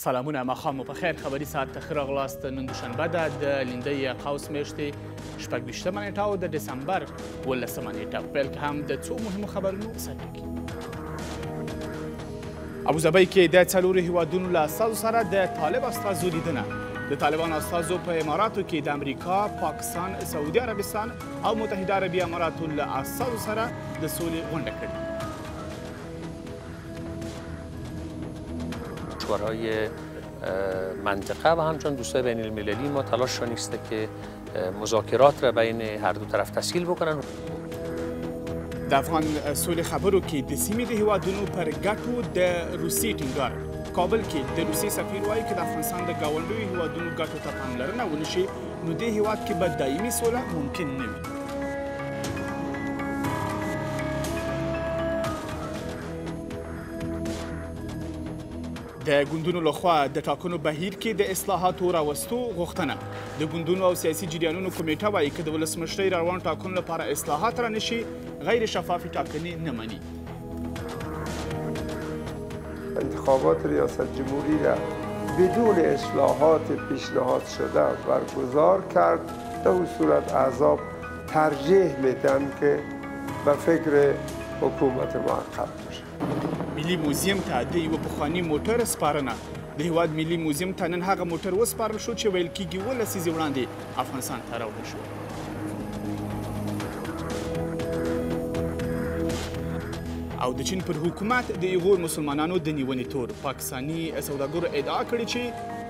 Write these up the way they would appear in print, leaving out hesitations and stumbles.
سلامونه ماښام مو په خیر. خبري ساعت ته ښه راغلاست. نن دوشنبه ده د لیندۍ قوس میاشتې 26مه نیټه او د ډسمبر 18مه نیټه. په پیل کې هم د څو مهمو خبرونو سرټکي. ابوظبي کې د څلورو هیوادونو له استازو سره د طالب استازو لیدنه. د طالبانو استازو په اماراتو کې د امریکا، پاکستان، سعودي عربستان او متحده عربي اماراتو له استازو سره د سولې غونډه کړې. کشورهای منطقه و همچنین دوستای بین المللی ما تلاششان است که مذاکرات را بین هر دو طرف تسهیل بکنن. د افغان سولې خبرو کې د سیمې د هیوادونو پر ګټو د روسیې ټینګار. کابل کې د روسیې سفیر وایي که د افغانستان د ګاونډیو هیوادونو ګټو ته پاملرنه ونشي نو دې هیواد کې به دایمي سوله ممکن نه وي. د ګوندونو لخوا د ټاکنو بهیر کې د اصلاحاتو راوستو غوښتنه. د ګوندونو او سیاسي جریانونو کمیټه وایي که د ولسمشرۍ روان ټاکنو لپاره اصلاحات رانشي غیر شفافې ټاکنې نه مني. انتخابات ریاست جمهوری را بدون اصلاحات پیشنهاد شده برگزار کرد. در اون صورت احزاب ترجیح میدن که به فکر حکومت موقت باشه. ملي موزیم ته د یوه پخواني موټر سپارنه. د هیواد ملي موزیم ته نن هغه موټر وسپارل شو چې ویل کېږي 12 لسیزې وړاندې افغانستان ته راوړل شو. او د چین پر حکومت د ایغور مسلمانانو د نیونې تور. پاکستاني سوداګرو ادعا کړې چې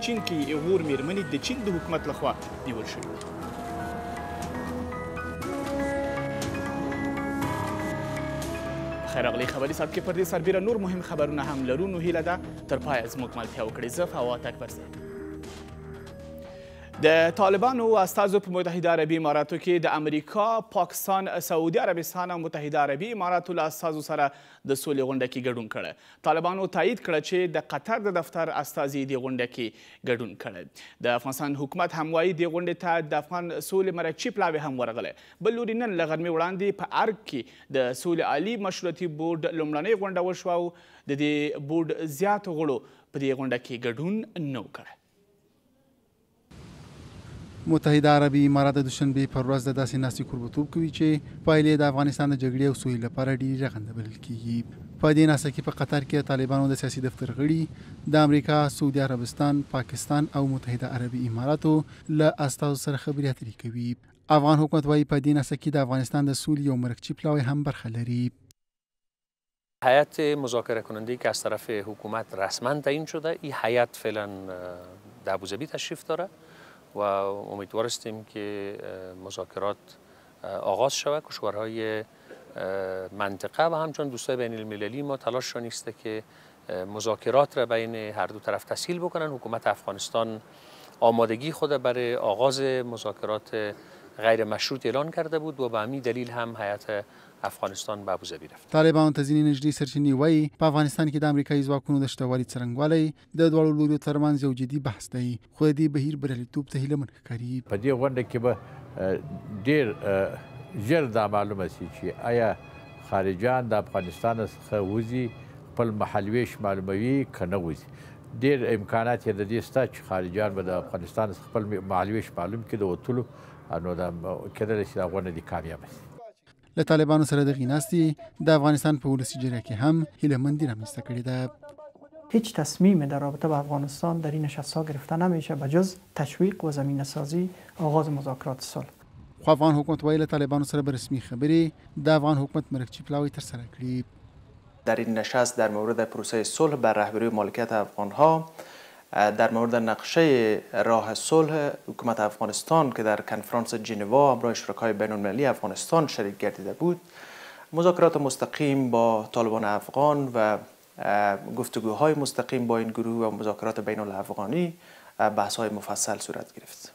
چین کې ایغور میرمنې د چین د حکومت لخوا نیول شوي. خیر راغلی. خبري ساعت کې پر دې سربیره نور مهم خبرونه هم لرو نو هیله ده تر پایه زموږ ملتیا وکړئ. زه فواد اکبر صاحب. د طالبانو استازو په متحده عربي اماراتو کې د امریکا، پاکستان، سعودي عربستان او متحده عربي اماراتو له استازو سره د سولې غونډه کې ګډون کړی. طالبانو تایید کړه چې د قطر د دفتر استازي دې غونډه کې ګډون کړی. د افغانستان حکومت هم وایي دې غونډې ته د افغان سولې مرکچي پلاوی هم ورغلی. بل لوري نن له غرمې وړاندې په ارګ کې د سولې عالي مشورتي بورډ لومړنۍ غونډه وشوه او د دې بورډ زیاتو غړو په دې غونډه کې ګډون نه و کړی. متحده عربي امارات د دوشنبې پر ورځ د داسې ناستې کوربهتوب کوي چې پایلې د افغانستان د جګړې او سولې لپاره ډېرې رغنده بلل کېږي. په دې ناسته کې په قطر کې د طالبانو د سیاسي دفتر غړي د امریکا، سعودي عربستان، پاکستان او متحده عربي اماراتو له استازو سره خبرې اترې کوي. افغان حکومت وایي په دې ناسته کې د افغانستان د سولې یو مرکچي پلاوی هم برخه لري. هیئت مذاکره کننده که از طرف حکومت رسما تعیین شده، این هیئت فعلا در ابوظبی تشریف داره و امیدوار هستیم که مذاکرات آغاز شود. کشورهای منطقه و همچنین دوستای بین المللی ما تلاششان است که مذاکرات را بین هر دو طرف تسهیل بکنن. حکومت افغانستان آمادگی خود برای آغاز مذاکرات غیر مشروط اعلان کرده بود و به همین دلیل هم هیئت افغانستان به ابوظبی رفت. طالبانو ته ځینې نږدې سرچینې وایي په افغانستان کې د امریکایي ځواکونو د شتوالي څرنګوالی د دواړو لوریو ترمنځ یو جدي بحث دی، خو د دې بهیر بریالیتوب ته هیله من ښکاري. په دې غونډه کې به ډېر ژر دا معلومه شي چې آیا خارجان د افغانستان څخه وځي، خپل محلویش معلوموي که نه وځي. ډېر امکانات یې د دې شته چې خارجان به د افغانستان څخه خپل محلویش معلوم کړي د وتلو، نو دا کېدلی شي دا غونډه دې کامیابه شي. له طالبانو سره دغې ناستې د افغانستان په ولسي جرګه کې هم هیلهمندي رامنځته کړې ده. هیچ تصمیمی در رابطه با افغانستان در این نشست‌ها گرفته نمیشه بجز تشویق و زمینه‌سازی آغاز مذاکرات صلح. خو افغان حکومت وایي له طالبانو سره به رسمي خبرې د افغان حکومت مرکچي پلاوی ترسره کړي. در این نشست در مورد پروسه صلح بر رهبری و مالکیت افغان‌ها، در مورد نقشه راه صلح حکومت افغانستان که در کنفرانس ژنوا همراه شرکای بین‌المللی افغانستان شریک گردیده بود، مذاکرات مستقیم با طالبان افغان و گفتگوهای مستقیم با این گروه و مذاکرات بین الافغانی بحث‌های مفصل صورت گرفت.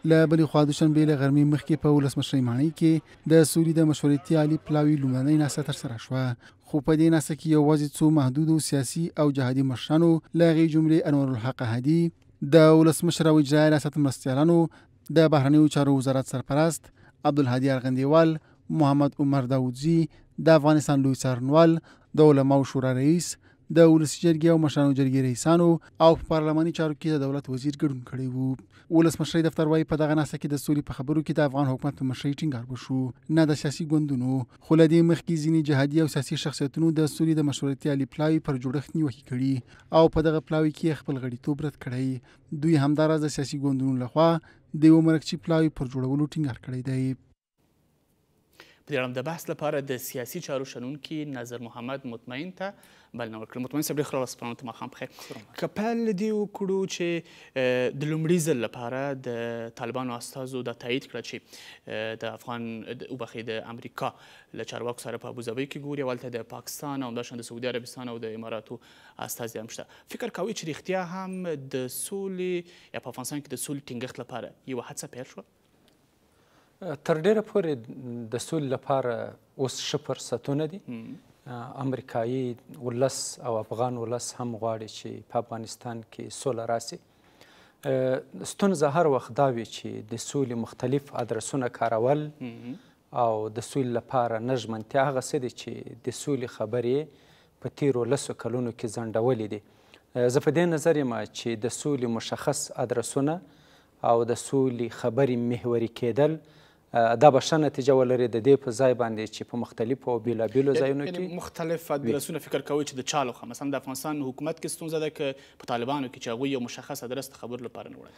له بلې خوا دوشنبې له غرمې مخکې په ولسمشرۍ ماڼۍ کې د سولې د مشورتي عالي پلاوي لومړنۍ ناسته ترسره شوه، خو په دې ناسته کې یوازې څو محدودو سیاسي او جهادي مشرانو له هغې جملې انورالحق هادي، د ولسمشر او اجرایي ریاست مرستیالانو، د بهرنیو چارو وزارت سرپرست عبدالهادي ارغندیوال، محمد عمر داودزي، د افغانستان لوی څارنوال، د علماو شورا رئیس، د ولسي جرګې او مشرانو جرګې رئیسانو او په پارلماني چارو کې د دولت وزیر ګډون کړی وو. ولسمشرۍ دفتر وایي په دغه ناسته کې د سولې په خبرو کې د افغان حکومت په مشرۍ ټینګار وشو، نه د سیاسي ګوندونو. خو له دې مخکې ځینې جهادي او سیاسي شخصیتونو د سولې د مشورتي الې پلاوي پر جوړښت نیوکې کړي او په دغه پلاوي کې خپل غړیتوب رد کړی. دوی همداراز د سیاسي ګوندونو لخوا د یو مرکچي پلاوي پر جوړولو ټینګار کړی دی. په دې اړه د بحث لپاره د سیاسي چارو شنونکي نظر محمد مطمئن ته بلنه ورکړه. مطمئن صاحب ډېر ښه راوسپړنو ته ماښام بخیر. که پیل دې وکړو چې د لومړي ځل لپاره د طالبانو استازو دا تایید کړه چې د افغان د امریکا له چارواکو سره په ابوظبي کې ګوري او هلته د پاکستان او همداشان د سعودي عربستان او د اماراتو استازي هم شته. فکر کوئ چې رښتیا هم د سولې یا په افغانستان کې د سولې ټینګښت لپاره یوه هڅه پیل شوه؟ تر ډیره پورې د سولې لپاره اوس ښه فرصتونه دي. امریکایي ولس او افغان ولس هم غواړي چې په افغانستان کې سوله راسي. ستونزه هر وخت دا وي چې د سولې مختلف ادرسونه کارول او د سولې لپاره نه ژمنتیا هغه څه دي چې د سولې خبرې په تیرو 10 کلونو کې ځنډولې دي. زه په دې نظر یم چې د سولې مشخص ادرسونه او د سولې خبرې محوري کېدل دا به ښه نتیجه ولري د دې په ځای باندې چې په مختلفو او بېلابېلو ځایونو کې مختلف ادرسونه فکر کوئ چې د چا لخوا مثلا د افغانستان حکومت کې ستونزه ده که په طالبانو کې چې هغوی یو مشخص ادرس د خبرو لپاره نه وړي؟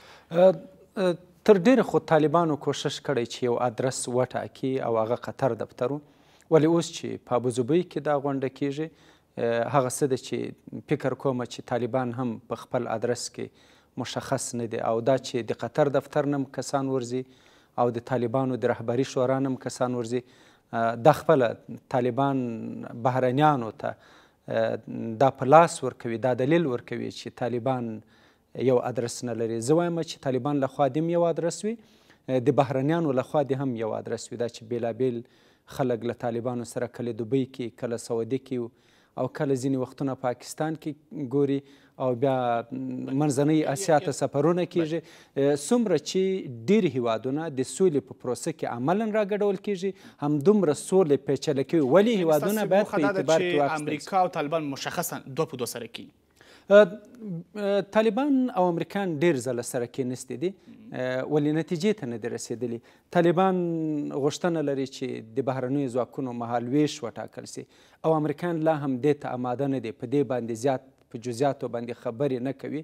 تر ډېره خو طالبانو کوښښ کړی چې یو ادرس وټاکي او هغه قطر دفتر و. ولې اوس چې په ابوظبي کې دا غونډه کېږي هغه څه ده چې فکر کوم چې طالبان هم په خپل ادرس کې مشخص نه دی او دا چې د قطر دفتر نه کسان ورځي او د طالبانو د رهبري شورا نه کسان ورځي دا خپله طالبان بهرنیانو ته دا په لاس ورکوي، دا دلیل ورکوي چې طالبان یو ادرس نه لري. زه وایم چې طالبان لخوا دې هم یو ادرس وي، د بهرنیانو لخوا دې هم یو ادرس وي. دا چې بېلابېل خلک له طالبانو سره کله دوبۍ کې کله سعودي کې او کله ځینې وختونه پاکستان کې ګوري او بیا منځنۍ اسیا ته سفرونه کیږي. څومره چې ډېر هیوادونه د سولې په پروسه کې عملا راګډول کیږي همدومره سولې پیچله کوي. ولې هیوادونه باید په اعتبار کې واخیستل امریکا او طالبان مشخصا 2 په 2 سره کیږي؟ طالبان او امریکان ډېر ځله سره کېنستي دي ولې نتیجې ته نه دي رسېدلي. طالبان غوښتنه لري چې د بهرنیو ځواکونو مهالویش وټاکل سي او امریکان لا هم دې ته آماده نه دي، په دې باندې زیات په جزئیاتو باندې خبرې نه کوي.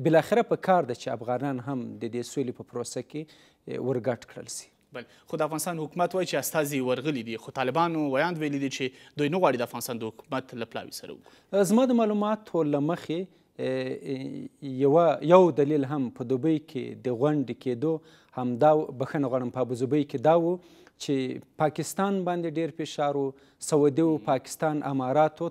بالاخره په کار ده چې افغانان هم د دې سولې په پروسه کې ورګډ کړل سي. بل خو د افغانستان حکومت وایي چې استازي ورغلي دي، خو طالبانو ویاند ویلي دي چې دوی نه غواړي د افغانستان د حکومت له پلاوي سره وګوري. زما د معلوماتو له مخې یو دلیل هم په دوبۍ کې د غونډې کېدو همدا بخښنه غواړم په ابوظبي کې دا و چې پاکستان باندې ډېر فشار و، سعودي و، پاکستان، اماراتو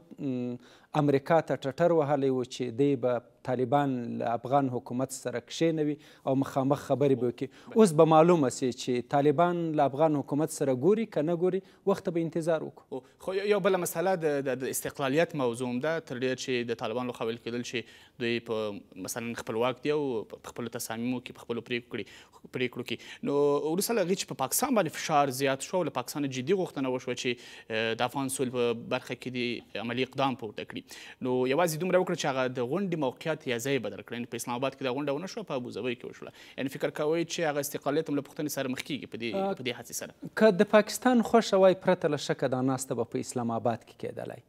امریکا ته ټټر وهلی و چې دی به طالبان له افغان حکومت سره کښېنوي او مخامخ خبرې به وکړي. اوس به معلومه سي چې طالبان له افغان حکومت سره ګوري که نه ګوري، وخت به انتظار وکړو. خو یو بله مسله د استقلالیت موضوع هم ده، تر ډېر چې د طالبانو لخوا ویل کېدل چې دوی په مثلا خپلواک دي او په خپلو تصامیمو کې په خپلو پرېکړو کې. نو وروسته له هغې چې په پاکستان باندې فشار زیات شو او له پاکستان جدي غوښتنه وشوه چې د افغان سولې په برخه کې د عملي اقدام پورته کړي، نو یوازې دومره وکړه چې هغه د غونډې موقعیت یا ځای بدل کړی. په اسلام آباد کې دا غونډه ونه شوه، په ابوظبي کې وشوله. یعنې فکر کوئ چې هغه استقلالیت هم له پوښتنې سره مخ کېږي په دې هڅې سره؟ که د پاکستان خوښه وای پرته له شکه دا ناسته به په اسلام آباد کې کېدلی،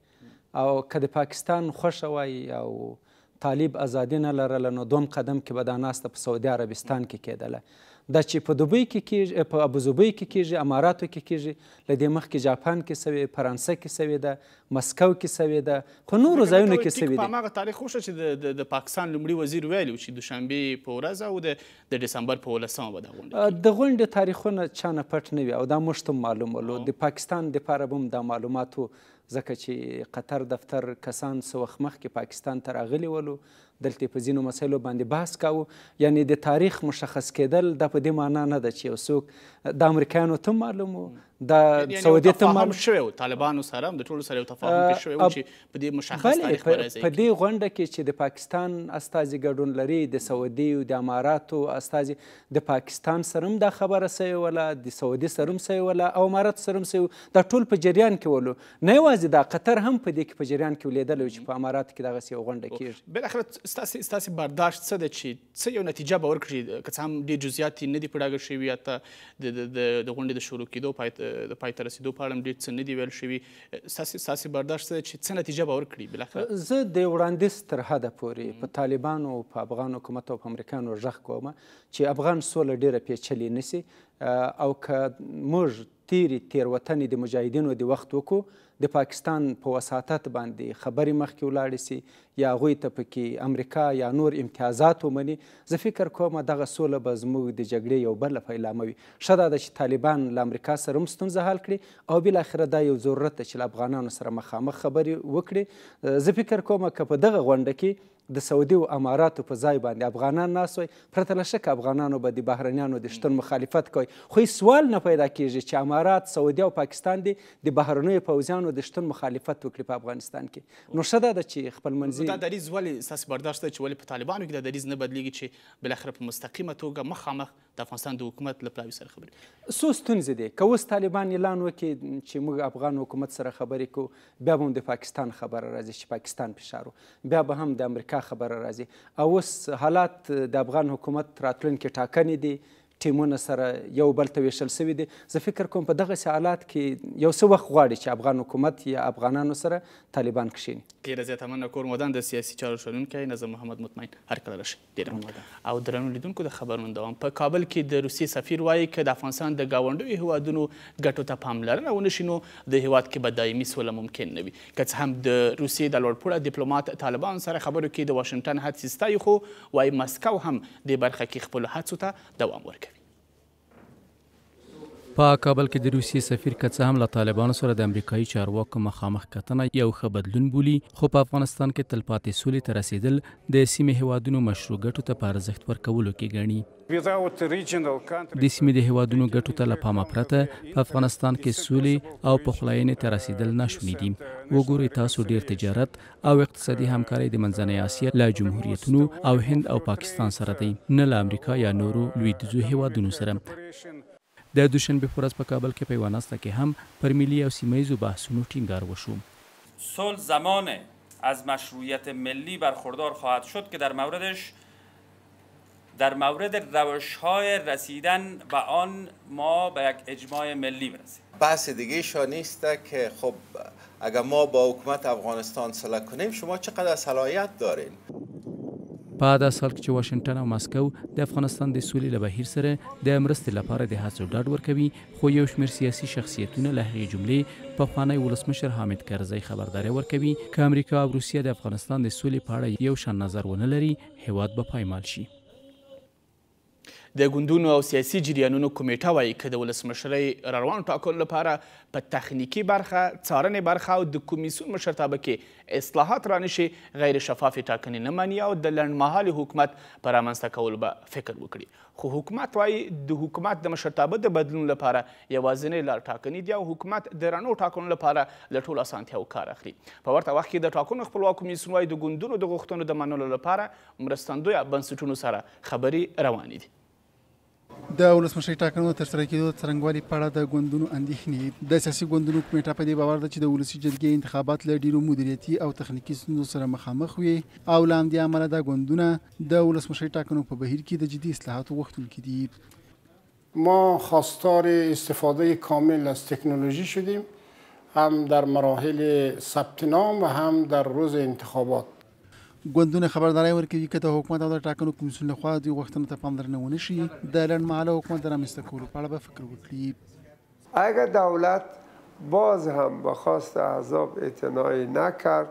او که د پاکستان خوښه وای او طالب ازادي نه لرله نو دوم قدم کې به دا ناسته په سعودي عربستان کې کېدله. دا چې په دوبۍ کې کېږي، په ابوظبي کې کېږي، اماراتو کې کېږي، له دې مخکې جاپان کې سوې، فرانسه کې سوې ده، مسکو کې سوې ده، په نورو ځایونو کې سوې په هماغه تاریخ وشوه چې د پاکستان لومړي وزیر ویلي و چې دوشنبې په ورځ او د ډسمبر په 18 به دا غونډه د غونډې تاریخونه چا نه پټ نه وي او دا موږ ته معلوم ولو. د پاکستان دپاره به هم دا معلومات و، ځکه چې قطر دفتر کسان څه وخت مخکې پاکستان ته راغلي ولو، دلته په ځینو مسایلو باندې بحث کاوه. یعنی د تاریخ مشخص کېدل دا په دې معنا نه ده چې یو څوک د امریکایانو ته معلوم و، د سعودي ته معلوم شوی و، طالبانو سره هم د ټولو سره یو تفاهم کې شوی و چې په دې مشخص تاریخ به راځي. په دې غونډه کې چې د پاکستان استازي ګډون لري، د سعودي او د اماراتو استازي، د پاکستان سره هم دا خبره سوې وله، د سعودي سره هم سوې وله او اماراتو سره هم سوې، دا ټول په جریان کې ولو. نه یوازې دا قطر هم په دې کې په جریان کې ولیدلی و چې په اماراتو کې دغسې یو غونډه کېږي. بالاخره ستاسې برداشت څه ده چې څه یو نتیجه به ورکړي، که څه هم ډېر جزئیات یې نه دي په ډاګه شوي، حتی د غونډې د شروع کېدو د پای ته رسېدو په اړه هم ډېر څه نه دي ویل شوي. ستاسې برداشت څه ده چې څه نتیجه به ورکړي بالاخره؟ زه د وړاندیز تر حده پورې په طالبانو او په افغان حکومت او په امریکایانو غږ کوم چې افغان سوله ډېره پیچلې نه سي، او که موږ تېروتنې د مجاهدینو د وخت وکړو، د پاکستان په وساطت باندې خبرې مخکې ولاړې سي یا هغوی ته پکې امریکا یا نور امتیازات ومني، زه فکر کوم دغه سوله به زموږ د جګړې یو بله پیلامه وي. ښه دا ده چې طالبان له امریکا سره هم ستونزه حل کړي او بالاخره دا یو ضرورت ده چې له افغانانو سره مخامخ خبرې وکړي. زه فکر کوم که په دغه غونډه کې د سعودي او اماراتو په ځای باندې افغانان ناست وای، پرته له شکه افغانانو به د بهرنیانو د شتون مخالفت کوي. خو هیڅ سوال نه پیدا کېږي چې امارات، سعودي او پاکستان دې د بهرنیو پوځیانو د شتون مخالفت وکړي په افغانستان کې. نو ښه دا ده چې خپلمنځي دا دریځ ولې ستاسې برداشت ده چې ولې په طالبانو کې دا دریځ نه بدلیږي چې بالاخره په مستقیمه توګه مخامخ د افغانستان د حکومت له پلاوي سره خبرې؟ څو ستونزې دي. که اوس طالبان اعلان وکړي چې موږ افغان حکومت سره خبرې کوو، بیا به هم د پاکستان خبره راځي چې پاکستان فشار و، بیا به هم د امریکا خبره راځي. او اوس حالات د افغان حکومت راتلونکي ټاکنې دي، ټیمونه سره یو بل ته ویشل سوي دي. زه فکر کوم په دغسې حالات کې یو څه وخت غواړي چې افغان حکومت یا افغانانو سره طالبان کښېني. ډېره زیاته مننه. کور مودان د سیاسي چارو شنونکی نظم محمد مطمئن، هر کله راشئ. ډېره مننه. او درنو لیدونکو د خبرونو دوام. په کابل کې د روسیې سفیر وایي که د افغانستان د ګاونډیو هیوادونو ګټو ته پاملرنه ونه شي نو د هیواد کې به دایمي سوله ممکن نه وي. که څه هم د روسیې د لوړپوړه ډیپلومات طالبان سره خبرو کې د واشنګټن هڅې ستایي، خو وایي مسکو هم دې برخه کې خپلو هڅو ته دوام ورکوي. په کابل کې د روسیې سفیر که څه هم له طالبانو سره د امریکایي چارواکو مخامخ کتنه یو ښه بدلون بولي، خو په افغانستان کې تلپاتې سولې ته رسیدل د سیمې هیوادونو مشروع ګټو ته په ارزښت ورکولو کې ګڼي. د سیمې د هیوادونو ګټو ته له پامه پرته په افغانستان کې سولې او پخلاینې ته رسیدل ناشوني دي. وګورئ تاسو ډیر تجارت او اقتصادي همکاري د منځنۍ اسیا له جمهوریتونو او هند او پاکستان سره دی، نه له امریکا یا نورو لویدیځو هیوادونو سره. د دوشنبه په ورځ په کابل کې په یوه ناسته کې هم پر ملي او سیمه‌ییزو بحثونو ټینګار وشو. صلح زمان از مشروعیت ملی برخوردار خواهد شد که در مورد روش‌های رسیدن به آن ما به یک اجماع ملی برسیم. بحث دیگه شو نیست که خب اگر ما با حکومت افغانستان صلح کنیم شما چقدر صلاحیت دارین؟ په داسې حال کې چې واشنګټن او ماسکو د افغانستان د سولې له بهیر سره د مرستې لپاره د هڅو ډاډ ورکوي، خو یو شمېر سیاسي شخصیتونه له هغې جملې پخوانی ولسمشر حامد کرزی خبرداری ورکوي که امریکا او روسیه د افغانستان د سولې په اړه یو شان نظر ونه لري، هیواد به پایمال شي. د ګوندونو او سیاسي جریانونو کمیټه وایي که د ولسمشرۍ راروانو ټاکنو لپاره په تخنیکي برخه، څارنې برخه او د کمیسیون مشرتابه کې اصلاحات رانشي، غیر شفافې ټاکنې نه مني او د لنډمهالي حکومت په رامنځته کولو به فکر وکړي. خو حکومت وایي د حکومت د مشرتابه د بدلون لپاره یوازینۍ لار ټاکنې دي او حکومت د رڼو ټاکنو لپاره له ټولو اسانتیاوو کار اخلي. په ورته وخت کې د ټاکنو خپلواک کمیسیون وایي د ګوندونو د غوښتنو د منلو لپاره مرستندویه بنسټونو سره خبرې روانې دي. د ولسمشرۍ ټاکنو ترسره کېدو د څرنګوالي په اړه د ګوندونو اندېښنې. د سیاسي ګوندونو کمیټه په دې باور ده چې د ولسي جرګې انتخابات له ډېرو مدیریتي او تخنیکي ستونزو سره مخامخ وي او له همدې امله دا ګوندونه د ولسمشرۍ ټاکنو په بهیر کې د جدي اصلاحاتو غوښتونکي دي. ما خواستار استفاده کامل از تکنولوژی شدیم، هم در مراحل ثبت نام و هم در روز انتخابات. ګوندونه خبرداری ورکوي که د حکومت او د ټاکنو کمیسیون لخوا دوی غوښتنو ته پاملرنه ونه شي د لنډمهاله حکومت د رامنځته کولو په اړه به فکر وکړي. اگر دولت باز هم به خواست احزاب اعتنایی نکرد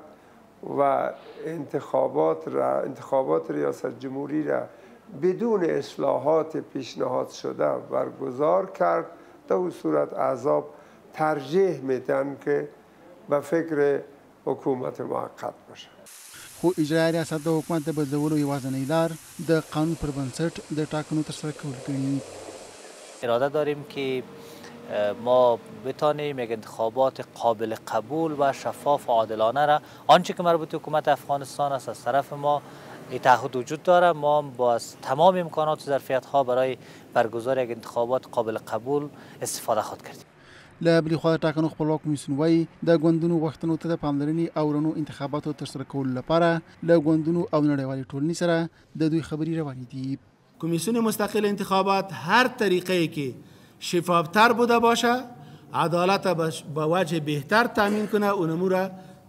و انتخابات ریاست جمهوری را بدون اصلاحات پیشنهاد شده برگزار کرد، در اون صورت احزاب ترجیح میدن که به فکر حکومت موقت باشه. خو اجرایي ریاست د حکومت د بدلولو یوازینۍ لار د قانون پر بنسټ د ټاکنو ترسره کول ګڼي. اراده داریم که ما بتانیم یک انتخابات قابل قبول و شفاف و عادلانه را آنچه که مربوط حکومت افغانستان است از طرف ما تعهد وجود داره. ما با تمام امکانات و ظرفیت‌ها برای برگزار یک انتخابات قابل قبول استفاده خود کردیم. له بلې خوا د ټاکنو خپلواک کمیسیون وایي د ګوندونو غوښتنو ته د پاملرنې او رڼو انتخاباتو ترسره کولو لپاره له ګوندونو او نړیوالې ټولنې سره د دوی خبرې روانې دي. کمیسیون مستقل انتخابات هر طریقه‌ای که شفافتر بوده باشه، عدالت با وجه بهتر تامین کنه، اون امور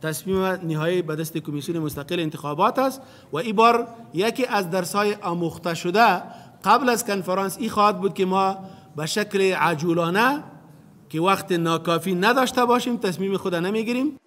تصمیم نهایی به دست کمیسیون مستقل انتخابات است و این بار یکی از درس‌های آموخته شده قبل از کنفرانس این خواهد بود که ما به شکل عجولانه که وقت ناکافی نداشته باشیم تصمیم خود نمیگیریم.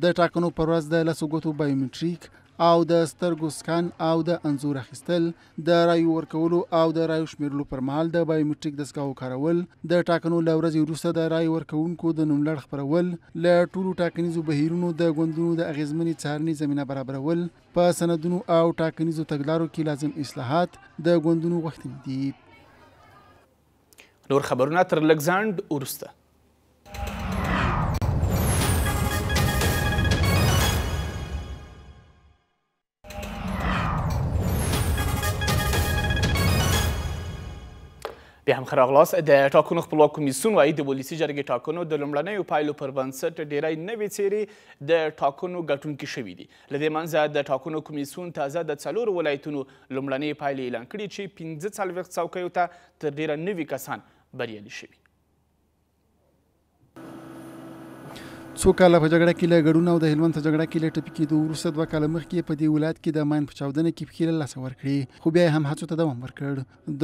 د ټاکنو پر ورځ د لسو ګوتو بایومټریک او د سترګو سکان او د انځور اخیستل، د رایو ورکولو او د رایو شمیرلو پر مهال د بایومټریک دستګاهو کارول، د ټاکنو له ورځې وروسته د رایو ورکوونکو د نوملړ خپرول، له ټولو ټاکنیزو بهیرونو د ګوندونو د اغیزمنې څارنې زمینه برابرول، په سندونو او ټاکنیزو تګلارو کې لازم اصلاحات د ګوندونو غوښتنې دي. نور خبرونه تر لږ ځنډ وروسته. بیا هم ښه راغلاست. د ټاکنو خپلواک کمیسیون وایي د ولسي جرګې ټاکنو د لومړنیو پایلو پر بنسټ ډېری نوې څېرې د ټاکنو ګټونکي شوي دي. له دې منځه د ټاکنو کمیسیون تازه د 4 ولایتونو لومړنۍ پایلې اعلان کړي چې 45 څوکیو ته تر ډېره نوي کسان بریالي شوي. څو کاله په جګړه کې له ګډون او د هلمند په جګړه کې له ټپي کېدو وروسته 2 کاله مخکې په دې ولایت کې د ماین په چاودنه کې پښې له لاسه ورکړې، خو بیا یې هم هڅو ته دوام ورکړ.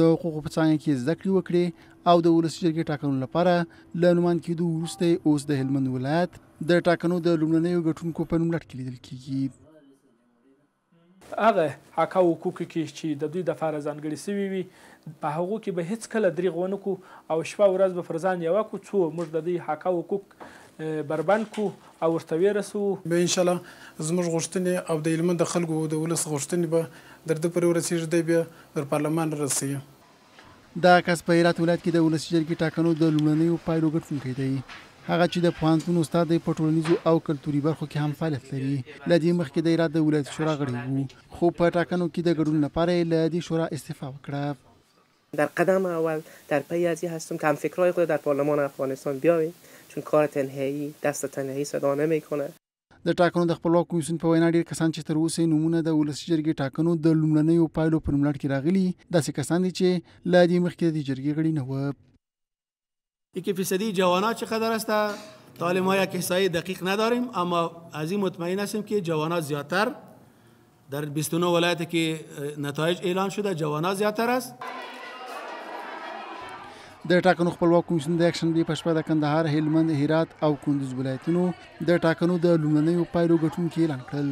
د حقوقو په څانګه کې زده کړې وکړې او د ولسي جرګې ټاکنو لپاره له نومان کېدو وروسته اوس د هلمند ولایت د ټاکنو د لومړنیو ګټونکو په نوملړ کې لیدل کېږي. هغه حق او حقوق کې چې د دوی دپاره ځانګړي سوي وي په هغو کې به هیڅ کله دریغ ونه کړو او شپه ورځ به پر ځان یوه کړو څو موږ د دوی حق او حقوق بربند کړو او ورته ورسوو. به انشاءالله زموږ غوښتنې او د هلمند د خلکو د ولس غوښتنې به در ده پورې ورسېږي، دی بیا در پارلمان رسوي. دا کس په هرات ولایت کې د ولسي جرګې ټاکنو د لومړنیو پایلو ګټونکی دی. هغه چې د پوهنتون استاد دی، په ټولنیزو او کلتوري برخو کې هم فعالیت لري. له دې مخکې د هرات د ولایت شورا غړی و، خو په ټاکنو کې د ګډون لپاره یې له دې شورا استعفا وکړه. در قدم اول در پی از این هستم که همفکرای خود در پارلمان افغانستان بیاریم، چون کار تنهایی دست تنهایی صدا نمیکنه. د ټاکنو د خپلواک کمیسیون په وینا ډېر کسان چې تر اوسه نومونه د ولسي جرګې ټاکنو د لومړنیو پایلو په نوملړ کې راغلي، داسې کسان دي چې له دې مخکې د جرګې غړي نه وو. 1% جوانان چقدر است؟ طالب ما یک احصایی دقیق نداریم، اما از این مطمئن هستیم که جوانان زیادتر در 29 ولایت که نتایج اعلان شده جوانان زیادتر است. د ټاکنو خپلواک کمیسیون د یکشنبې په شپه د کندهار، هلمند، هرات او کندوز ولایتونو د ټاکنو د لومړنیو پایلو ګټونکي اعلان کړل.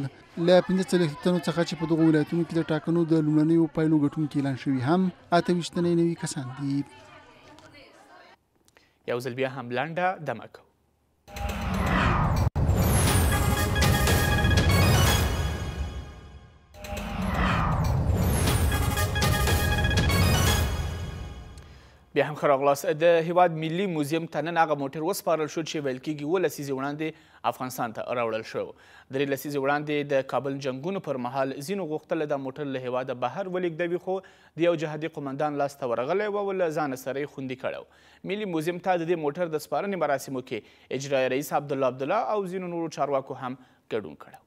له 45 تنو څخه چې په دغو ولایتونو کې د ټاکنو د لومړنیو پایلو ګټونکي اعلان شوي هم 28 تنه نوي کسان دي. یو ځل بیا هم لنډه دمه کوو. بیا هم ښه راغلاست. د هیواد ملي موزیم ته نن هغه موټر وسپارل شو چې ویل کېږي 7 لسیزې وړاندې افغانستان ته راوړل شو. 3 لسیزې وړاندې د کابل جنګونو پر مهال ځینو غوښتل دا موټر له هیواده بهر ولېږدوي، خو د یو جهادي قمندان لاس ته ورغلی و او له ځانه سره یې خوندي کړی و. ملي موزیم ته د دې موټر د سپارنې مراسمو کې اجرایي رئیس عبدالله او ځینو نورو چارواکو هم ګډون کړی.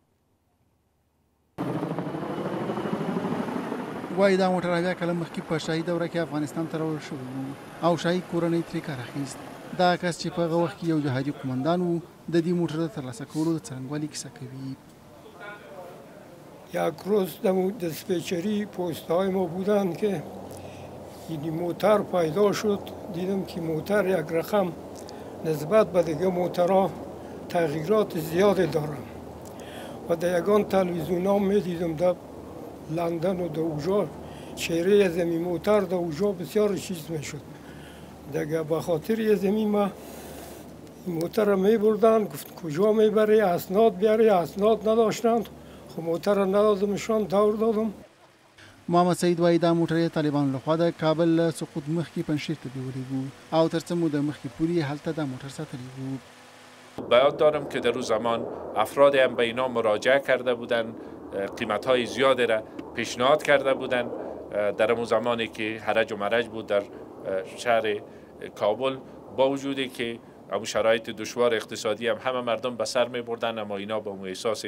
وایي دا موټر 80 کاله مخکې په شاهي دوره کې افغانستان ته راوړل شوی و او شاهي کورنۍ ترې کار اخیست. دا کس چې په هغه وخت کې یو جهادي قمندان و د دې موټر د ترلاسه کولو د څرنګوالي کیسه کوي. یک روز دیسپچری پست‌های ما بودند که این موتر پیدا شد، دیدم که موتر یک رقم نسبت به دیگه موترها تغییرات زیادی دارم و در یگان تلویزیون ها می دیدم در لندن و در اوجا چهره زمین موتر در اوجا بسیار چیز می شد. دیگه به خاطر یه زمین ما موتر می بردن، گفت کجا می بری؟ اسناد بیاری، اسناد نداشتند. خو موټر نه دادم شان دور دادم. محمد سعید وایي دا موټر طالبانو لخوا د کابل له سقوط مخکې پنجشیر ته بیولی و او تر څه موده مخکې پورې هلته دا موټر ساتلی و. بیاد دارم که در اون زمان افرادی هم به اینا مراجعه کرده بودن، قیمت‌های زیادی را پیشنهاد کرده بودن در اون زمانی که هرج و مرج بود در شهر کابل، با وجودی که ابو شرایط دشوار اقتصادی هم همه مردم به سر می بردن، اما اینا با اون احساس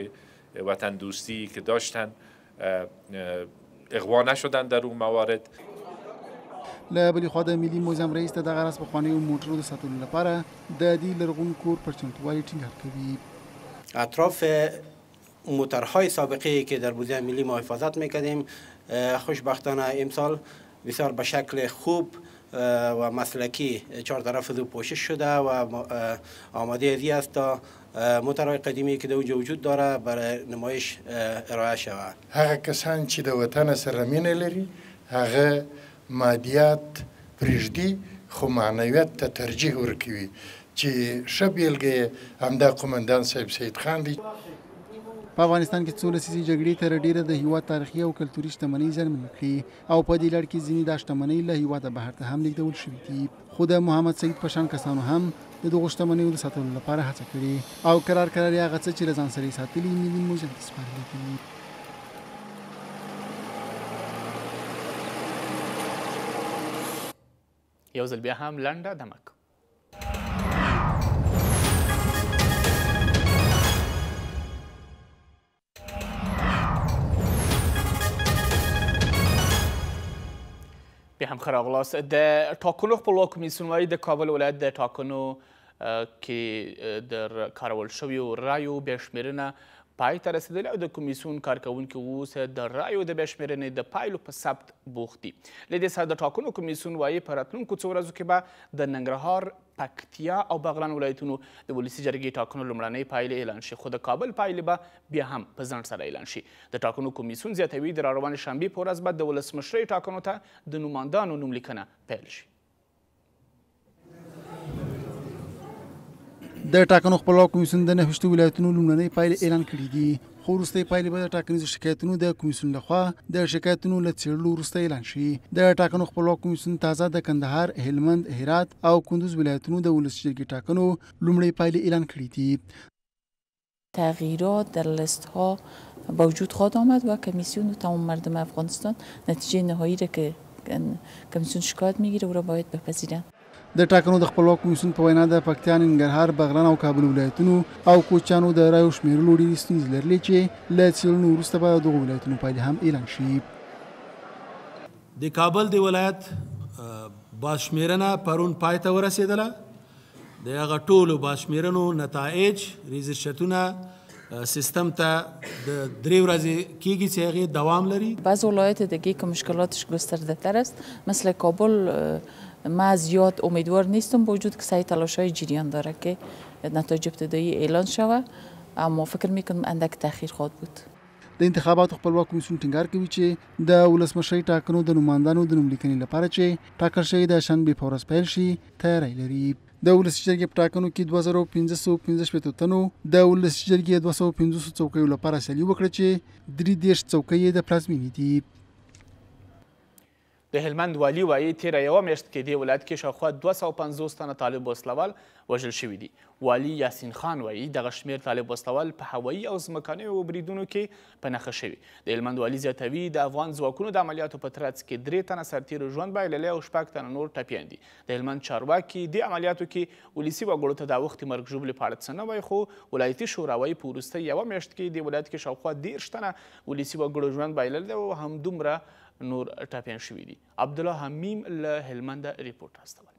وطن دوستی که داشتن اغوا نشدن در اون موارد. له بلې خوا د ملي موزیم رئیس ته دغه راز پخوانیو موټرو د ساتلو لپاره د دې لرغون کور پر چمتووالي ټینګار کوي. اطراف موترهای سابقه که در موزیم ملی ما حفاظت میکردیم خوشبختانه امسال بسیار به شکل خوب و مسلکی چهار طرف دو پوشش شده و آماده ازی است تا موترهای قدیمی که در اونجا وجود داره برای نمایش ارائه شود. هغه کسان چې د وطن سره مینه لري هغه مادیات پرېږدي خو معنویت ته ترجیح ورکوي چې ښه بیلګه همدا قومندان صاحب سید خان دی. په افغانستان کې څو لسیزې جګړې تر ډیره د هیواد تاریخي او کلتوري شتمنۍ زیانمنې کړې او په دې لړ کې ځینې دا شتمنۍ له هیواده بهر ته هم لیږدول شوي دي. خو د محمد سعید په شان کسانو هم د دغو شتمنیو د ساتلو لپاره هڅه کړې او کرار کرار یې هغه څه چې له ځان سره یې ساتلي ملي موزیم ته سپارلي دي. یو ځل بیا هم لنډه دمک. بیا هم ښه راغلاست. د ټاکنو خپلواک کمیسیون وایي د کابل ولایت د ټاکنو کې در کارول شویو رایو بیا شمېرنه پای ته رسېدلې او د کمیسیون کارکوونکي اوس د رایو د بیا شمېرنې د پایلو په ثبت بوخت دي. له دې سره د ټاکنو کمیسیون وایي په راتلونکو څو ورځو کې به د ننګرهار، پکتیا او بغلان ولایتونو د ولسي جرګې ټاکنو لومړنۍ پایلې اعلان شي، خو د کابل پایلې به بیا هم په ځنډ سره اعلان شي. د ټاکنو کمیسیون زیاتوي د راروانې شنبې په ورځ به د ولسمشرۍ ټاکنو ته د نوماندانو نوملیکنه پیل شي. د ټاکنو خپلواک کمیسیون د 9 ولایتونو لومړنۍ پایلې اعلان کړي دي، خو وروستۍ پایلې به د ټاکنیزو شکایتونو د کمیسیون لخوا د شکایتونو له څېړلو وروسته اعلان شي. د ټاکنو خپلواک کمیسیون تازه د کندهار، هلمند، هرات او کندوز ولایتونو د ولسي جرګې ټاکنو لومړۍ پایلې اعلان کړي دي. تغییرات در لیست ها با وجود خواهد آمد و کمیسیون و تمام مردم افغانستان نتیجه نهایی را که کمیسیون شکایت میگیره او را باید بپذیرند. د ټاکنو د خپلواک کمیسیون په وینا د پکتیا، ننګرهار، بغلان او کابل ولایتونو او کوچیانو د رایو شمېرلو ډېرې ستونزې لرلې چې له څېړنو وروسته به د دغو ولایتونو پایلې هم اعلان شي. د کابل د ولایت بازشمېرنه پرون پای ته ورسېدله. د هغه ټولو بازشمېرنو نتایج ریزرچتونه سیستم ته د 3 ورځې کېږي چې هغې دوام لري. بعض ولایت دیگه که مشکلاتش گسترده تر است مثل کابل ما زیاد امیدوار نیستم با وجود که سعی تلاش‌های جریان داره که نتایج ابتدایی اعلان شود، اما فکر میکنم اندک تأخیر خواهد بود. د انتخاباتو خپلواک کمیسیون ټینګار کوي چې د ولسمشرۍ ټاکنو د نوماندانو د نوملیکنې لپاره چې ټاکل شوی د شنبې په ورځ پیل شي تیاری لري. د ولسي جرګې په ټاکنو کې 2515 تنو د ولسي جرګې 250 څوکیو لپاره سیالي وکړه چې 33 څوکۍ د پلازمینې دي. د هلمند والي وایي تیره یوه میاشت کې دې ولایت کې شاوخوا 250 تنه طالب وسلوال وژل شوي دي. والي یاسین خان وایي دغه شمېر طالب وسلوال په هوایي او ځمکنیو بریدونو کې په نښه شوي. د هلمند والي زیاتوي د افغان ځواکونو د عملیاتو په ترڅ کې 3 تنه سرتیرو ژوند بایللی او 6 تنه نور ټپیان دي. د هلمند چارواکي دې عملیاتو کې ولسي وګړو ته د وختي مرګ ژوبلې په اړه څه نه وایي، خو ولایتي شورا وایي په وروستۍ یوه میاشت کې دې ولایت کې شاوخوا 13 تنه ولسي وګړو ژوند بایللی او همدومره نور ټپیان شوي دي. عبدالله حمیم له هلمنده ریپورټ استولی.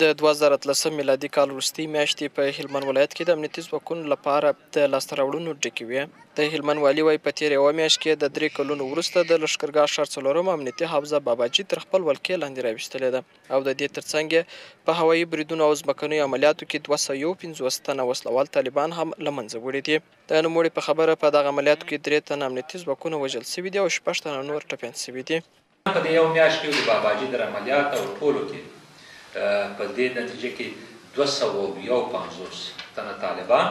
د 2013 میلادي کال وروستۍ میاشتې په هلمند ولایت کې د امنیتي ځواکونو لپاره د لاسته راوړنو ډکې وې. د هلمند والي وایي په تېره یوه میاشت کې د 3 کلونو وروسته د لښکرګاه ښار 4م امنیتي حوزه باباجي تر خپل ولکې لاندې راویستلې ده او د دې ترڅنګ یې په هوایي بریدونو او ځمکنیو عملیاتو کې 251 تنه وسلوال طالبان هم له منځه وړي دي. د نوموړي په خبره په دغه عملیاتو کې 3 تنه امنیتي ځواکونه وژل سوي دي او 6 تنه نور ټپیان سوي دي. په دې یو میاشت کې د باباجي د عملیات او ټولو کې په دې نتیجه کې 251 تنه طالبان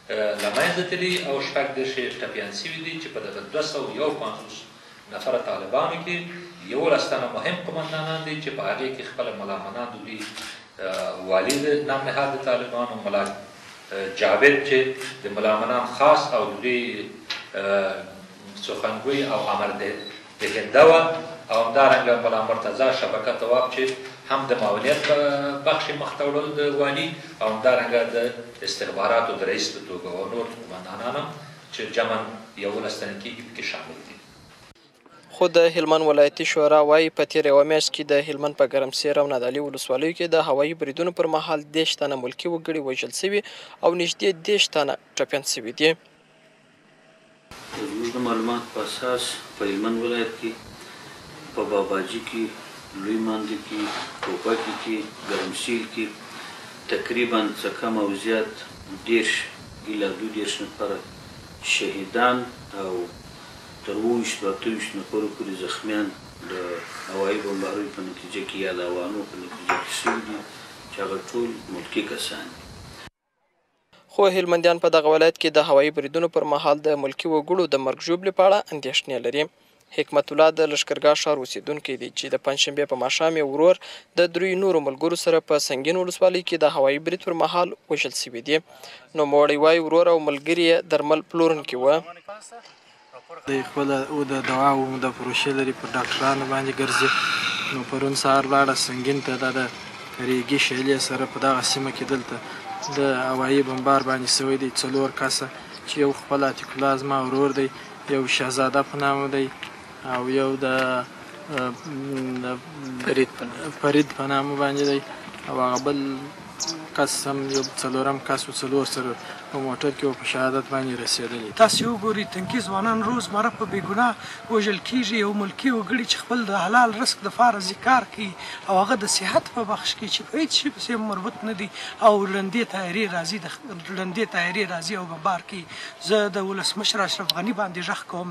له منځه تللي او 36 ټپیان شوي دي چې په دغه 251 نفره طالبانو کې 11 تنه مهم قومندانان دي چې په هغې کې خپله ملامنان د دوی والي د نام نهاد د طالبانو ملا جاوید چې د ملامنان خاص او د دوی سخنگوی او امر دهنده وه او همدارنګه ملا مرتضی شبکه تواب چې هم د معاونیت په بخش مخ ته وړل د والي او همدارنګه د استخباراتو د رئیس په توګه او نور قومندانان هم چې جمعاً 11 تنه کېږي پکې شامل دي. خو د هلمند ولایتي شورا وایي په تېره یوه میاشت کې د هلمند په ګرمسیر او نادعلي ولسوالیو کې د هوایي بریدونو پر مهال 10 تنه ملکي وګړي وژل شوي او نږدې 10 تنه ټپیان شوي دي. زموږ د معلومات په اساس په هلمند ولایت کې په باباجي کې، لوی مانده کې، ټوپکي کې، ګرمسیر کې تقریبا څه کم او زیات 10 الی 12 نفره شهیدان او تر 28 نفرو پورې زخمیان د هوایي بمباریو په نتیجه کې یا د اوانو په نتیجه کې شوي دي چې هغه ټول ملکي کسان دي. خو هلمندیان په دغه ولایت کې د هوایي بریدونو پر مهال د ملکي وګړو د مرګ ژوبلې په اړه اندېښنې لري. حکمت الله د لښکرګاه ښار اوسیدونکی دی چې د پنجشنبې په ماښام یې ورور د 3 نورو ملګرو سره په سنګین ولسوالۍ کې د هوایي برید پر مهال وژل شوي دي. نوموړی وایي ورور او ملګري یې درمل پلورونکي وه. د خپله د دوا او د پروشې لري په ډاکټرانو باندې ګرځي. نو پرون سهار لاړه سنګین ته دا د ریګي شیلې سره په دغه سیمه کې دلته د هوایي بمبار باندې سوی دی 4 کسه چې یو خپل عتیق الله زما ورور دی، یو شهزاده په نامه دی او یو د فرید په نامه باندې دی او هغه بل کس هم یو 4م کس و 4 سره په موټر کې په شهادت باندې رسېدلی. تاسې وګورئ تنکي ځوانان روزمره په بېګناه وژل کېږي. یو ملکي وګړي چې خپل د حلال رزق دپاره کار کوي او هغه د صحت په بخش کې چې په هېڅ شي پسې مربوط نه دي او لندې طیارې راځي او بمبار کوي. زه د ولسمشر اشرف غني باندې غږ کوم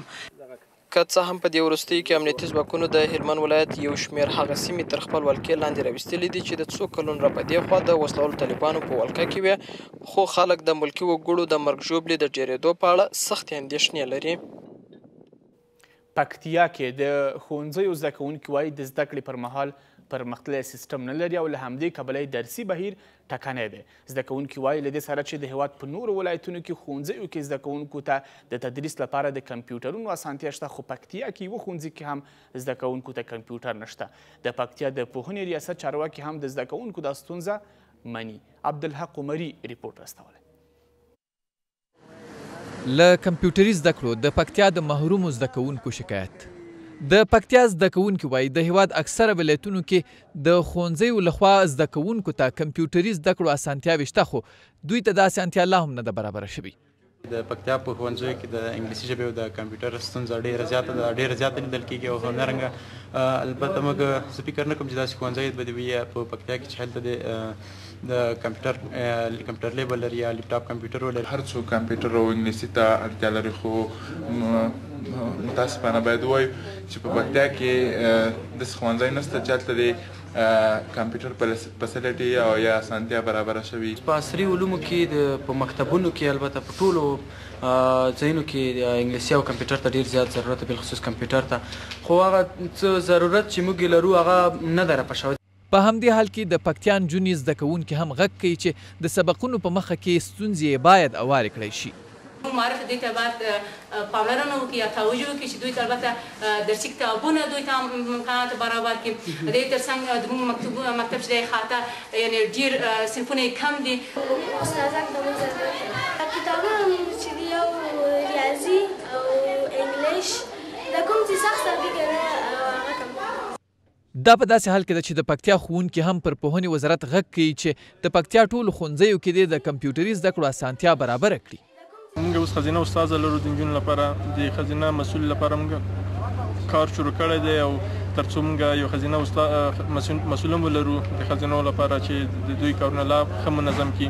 که څه هم په دې وروستیو کې امنیتي ځواکونو د هلمند ولایت یو شمېر هغه سیمې تر خپل ولکې لاندې راویستلې دي چې د څو کلونو را په دې خوا د وسلوالو طالبانو په ولکه کې وې، خو خلک د ملکي وګړو د مرګ ژوبلې د ډېرېدو په اړه سختې اندېښنې لري. پکتیا کې د ښوونځیو زده کوونکي وایي د زده کړې پر مهال پرمختللی سیستم نه لري او له همدې کبله یې درسي بهیر ټکنی دی. زده کوونکي وایي له دې سره چې د هېواد په نورو ولایتونو کې ښوونځیو کې زده کوونکو ته د تدریس لپاره د کمپیوټرونو اسانتیا شته، خو پکتیا کې یوه ښوونځي کې هم زده کوونکو ته کمپیوټر نشته. د پکتیا د پوهنې ریاست چارواکي هم د زده کوونکو دا ستونزه مني. عبدالحق عمري ریپورټ راستولی. له کمپیوټري زده کړو د پکتیا د محرومو زده کوونکو شکایت. د پکتیا زده کوونکي وایي د هیواد اکثره ولایتونو کې د ښوونځیو لخوا زده کوونکو ته کمپیوټري زده کړو اسانتیاوې شته، خو دوی ته دا اسانتیا لا هم نه ده برابره شوې. د پکتیا په ښوونځیو کې د انګلیسي ژبې او د کمپیوټر ستونزه ډېره زیاته ده، ډېره زیاته لیدل کېږي او همدارنګه البته موږ زه فکر نه کوم چې داسې ښوونځی به دې وي په پکتیا کې چې هلته د کمپیوټر لیبل لري یا لیپټاپ کمپیوټر ولري. هر څوک کمپیوټر او انګلیسي ته اړتیا لري، خو متاسفانه باید ووایو چې په پکتیا کې داسې ښوونځی نشته چې هلته د کمپیوټر فیسیلیټي او یا اسانتیا برابره شوي. په عصري علومو کې په مکتبونو کې البته په ټولو ځایونو کې انګلیسي او کمپیوټر ته ډېر زیات ضرورت دی، بالخصوص کمپیوټر ته، خو هغه څه ضرورت چې موږ یې لرو هغه نه ده راپه شوی. په همدې حال کې د پکتیا نجونې زده کوونکي هم غږ کوي چې د سبقونو په مخه کې ستونزې باید هوارې کړی شي. معرف دوی ته باید پاملرنه وکړي یا توجه وکړي چې دوی ته البته درسي کتابونه دوی ته امکانات برابر کړي. د دې تر څنګ زموږ مکتب چې دی خاطر یعنې ډېر صنفونه یې کم دي. استادان ته مو کتابونه چې دي یو ریاضي او انګلیش دا کوم چې سخت دي که نه هغه کم. دا په داسې حال کې ده چې د پکتیا ښوونکي هم پر پوهنې وزارت غږ کوي چې د پکتیا ټولو ښوونځیو کې د کمپیوټري زده کړو اسانتیا برابره کړي. موږ اوس ښځینه استاده لرو د نجونو لپاره، د ښځینه مسؤل لپاره موږ کار شروع کړی دی او تر څو موږ یو ښځینه مسؤل هم ولرو د ښځینو لپاره چې د دوی کارونه لا ښه منظم کړي.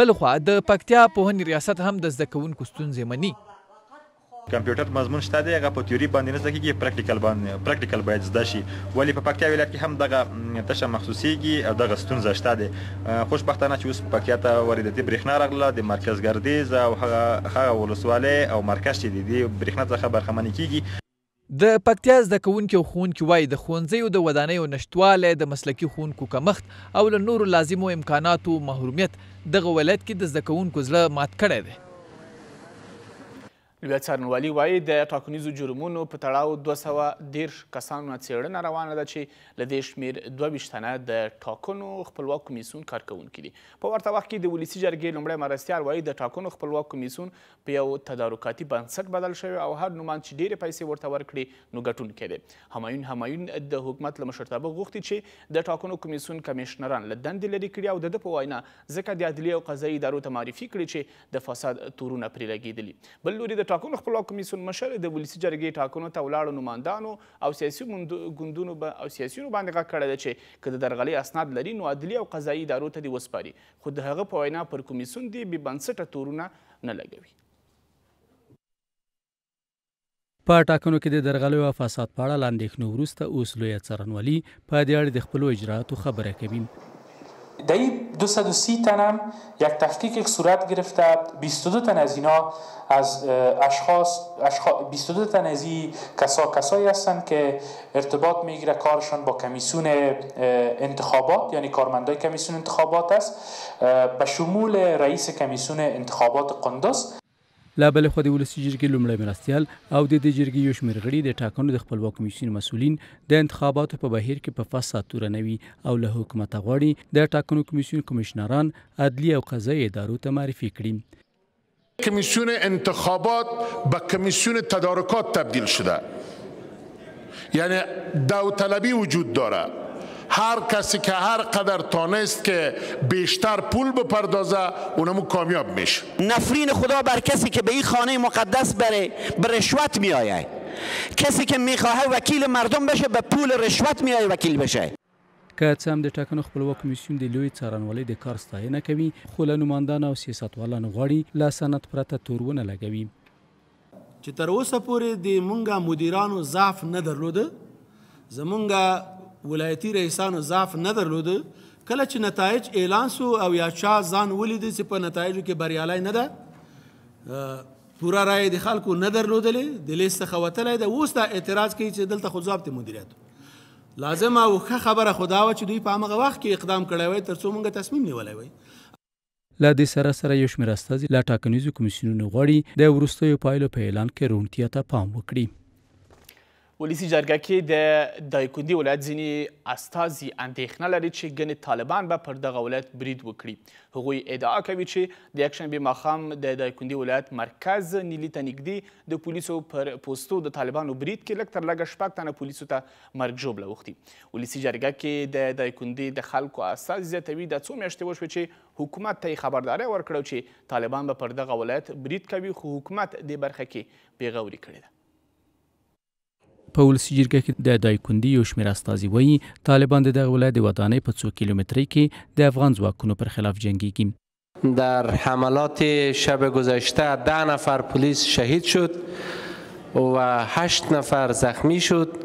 بلخوا د پکتیا پوهنې ریاست هم د زده کوونکو ستونزې مني. کمپیوټر مضمون شته دی، هغه په تیوري باندې نه زده کېږي، پریکټیکل باید زده شي. ولې په پکتیا ولایت کې هم دغه تشه محسوسیږي او دغه ستونزه شته دی. خوشبختانه چې اوس پکتیا ته وارداتي برېښنا راغله، د مرکز ګردیز او هغه ولسوالۍ او مرکز چې دی د برېښنا څخه برخمنې کېږي. د پکتیا زده کوونکي او ښوونکي وایي د ښوونځیو د ودانیو نشتوالی، د مسلکي ښوونکو کمښت او له نورو لازمو امکاناتو محرومیت دغه ولایت کې د زده کوونکو زړه مات کړی دی. لویه څارنوالي وایي د ټاکنیزو جرمونو په تړاو 210 کسانو نه څېړنه روانه ده چې له دې شمېر 22 تنه د ټاکنو خپلواک کمیسیون کارکوونکي دي. په ورته وخت کې د ولسي جرګې لومړی مرستیال وایي د ټاکنو خپلواک کمیسیون په یو تدارکاتي بنسټ بدل شوی او هر نوماند چې ډېرې پیسې ورته ورکړي نو ګټونکی دی. همایون د حکومت له مشرتابه غوښتي چې د ټاکنو کمیسیون کمیشنران له دندې لرې کړي او د ده په وینا ځکه د عدلیې او قضایي ادارو ته معرفي کړي چې د فساد تورونه پرې لګېدلي. بل لوري د ټاکنو خپلواک کمیسیون مشر د ولسي جرګې ټاکنو ته ولاړو نمایندانو او سیاسي ګوندونو او سیاسیونو باندې غږ کړی دی چې که د درغلۍ اسناد لري نو عدلیې او قضایي ادارو ته دې وسپاري، خو د هغه په وینا پر کمیسیون دې بې بنسټه تورونه نه لګوي. په ټاکنو کې د درغلیو او فساد په اړه له اندېښنو وروسته اوس لویه څارنوالي په دې اړه د خپلو اجرااتو خبره کوي. در این 230 تن هم یک تفکیک صورت گرفته. 22 تن از اینا از اشخاص 22 تن از این کسایی هستند که ارتباط میگیره کارشان با کمیسیون انتخابات، یعنی کارمندای کمیسیون انتخابات است، به شمول رئیس کمیسیون انتخابات قندوز. لا بل خو د ولسي جرګې لومړی مرستیال او د دې جرګې یو شمېر غړي د ټاکنو د خپلواک کمیسیون مسؤلین د انتخاباتو په بهیر کې په فساد تورنوي او له حکومته غواړي د ټاکنو کمیسیون کمیشنران عدلیه او قضایي ادارو ته معرفي کړي. کمیسیون انتخابات به کمیسیون تدارکات تبدیل شده، یعنی داوطلبی وجود داره. هر کسی که هر قدر تانست که بیشتر پول بپردازه اونمو کامیاب میشه. نفرین خدا بر کسی که به این خانه مقدس بره به رشوت میآید. کسی که میخواه وکیل مردم بشه به پول رشوت میآید وکیل بشه. که څه هم د ټاکنو خپلواک کمیسیون د لوی څارنوالۍ د کار ستاینه کوي، خو له نمایندانو او سیاستوالانو غواړي له سند پرته تور ونه لګوي. چې تر اوسه پورې د مونږه مدیرانو ضعف نه درلوده، زمونږه ولایتي رئیسانو ضعف نه درلوده. کله چې نتایج اعلان سو او یا چا ځان ولیده چې په نتایجو کې بریالی نه ده، پوره رایې د خلکو نه درلودلې، د لیست څخه وتلی ده، اوس دا اعتراض کوي چې دلته خو ضابط مدیریت لازمه او ښه خبره خو دا وه چې دوی په همغه وخت کې اقدام کړی وای تر څو موږ تصمیم نیولی وای. له دې سره یو شمېر استازي له ټاکنیزو کمیسیونونو غواړي د وروستیو پایلو په اعلان کې روڼتیا ته پام وکړي. ولسي جرګه کې د دایکنډي ولایت ځینې استازي اندېښنه لري چې ګنې طالبان به پر دغه ولایت برید وکړي. هغوی ادعا کوي چې د یکشنبې ماښام د دایکنډي ولایت مرکز نیلي ته نږدې د پولیسو پر پوستو د طالبانو برید کې لږ تر لږه 6 تنه پولیسو ته مرګ ژوبله اوښتي. ولسي جرګه کې د دایکنډي د خلکو استازي زیاتوي د څو میاشتې وشوې چې حکومت ته یې خبرداری ورکړه چې طالبان به پر دغه ولایت برید کوي، خو حکومت دې برخه کې بېغوري کړې ده. په ولسي جرګه کې د دایکنډي یو شمېر استازي وایي طالبان د دغه ولایت د ودانۍ په 2 کیلومترۍ کې د افغان ځواکونو پر خلاف جنگیږي. در حملات شب گذشته 10 نفر پلیس شهید شد و 8 نفر زخمی شد.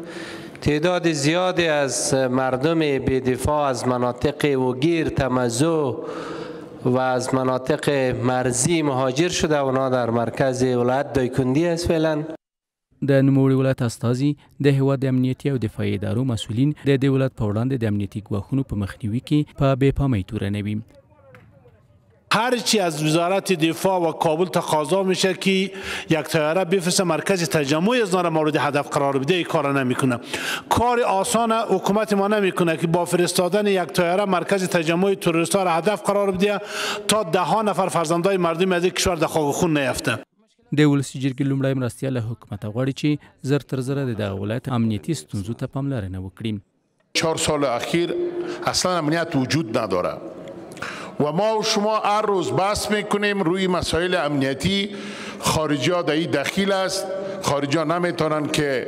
تعداد زیادی از مردم بی‌دفاع از مناطق وگیر، تمزو و از مناطق مرزی مهاجر شده. اونا در مرکز ولایت دایکنډي است فعلا. د نوموړي ولایت استازي د هیواد د امنیتي او دفاعي ادارو مسؤلین د دې ولایت په وړاندې د امنیتي ګواښونو په مخنیوي کې په بې پامۍ تورنوي. هر چی از وزارت دفاع و کابل تقاضا میشه که یک طیاره بفرسته مرکز تجمع از نار مورد هدف قرار بده، این کار نمیکنه. کار آسان حکومت ما نمیکنه که با فرستادن یک طیاره مرکز تجمع تروریست‌ها را هدف قرار بده تا 10 نفر فرزندای مردم از کشور د خاک خون نیفته. د ولسي جرګې لومړی مرستیال له حکومته غواړي چې زر تر زره د دغه ولایت امنیتي ستونزو ته پاملرنه وکړي. 4 سال اخیر اصلا امنیت وجود نداره و ما و شما هر روز بحث میکنیم روی مسائل امنیتی. خارجی ها در این دخیل است، خارجی ها نمیتونن که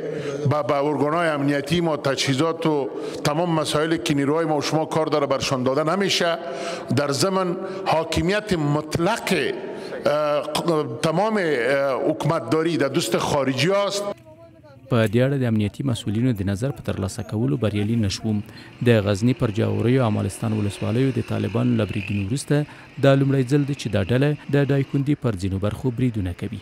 با ارگانهای امنیتی ما تجهیزات و تمام مسائل که نیروهای ما و شما کار داره برشان داده نمیشه. در ضمن حاکمیت مطلق تمام حکومتداری در دست خارجی است. په دې اړه د امنیتي مسؤلینو د نظر په ترلاسه کولو بریالي نشوم. د غزني پر جاوریو افغانستان ولسوالیو د طالبانو له بریدونو وروسته دا لومړی ځل دی چې دا ډله د دایکنډي پر ځینو برخو بریدونه کوي.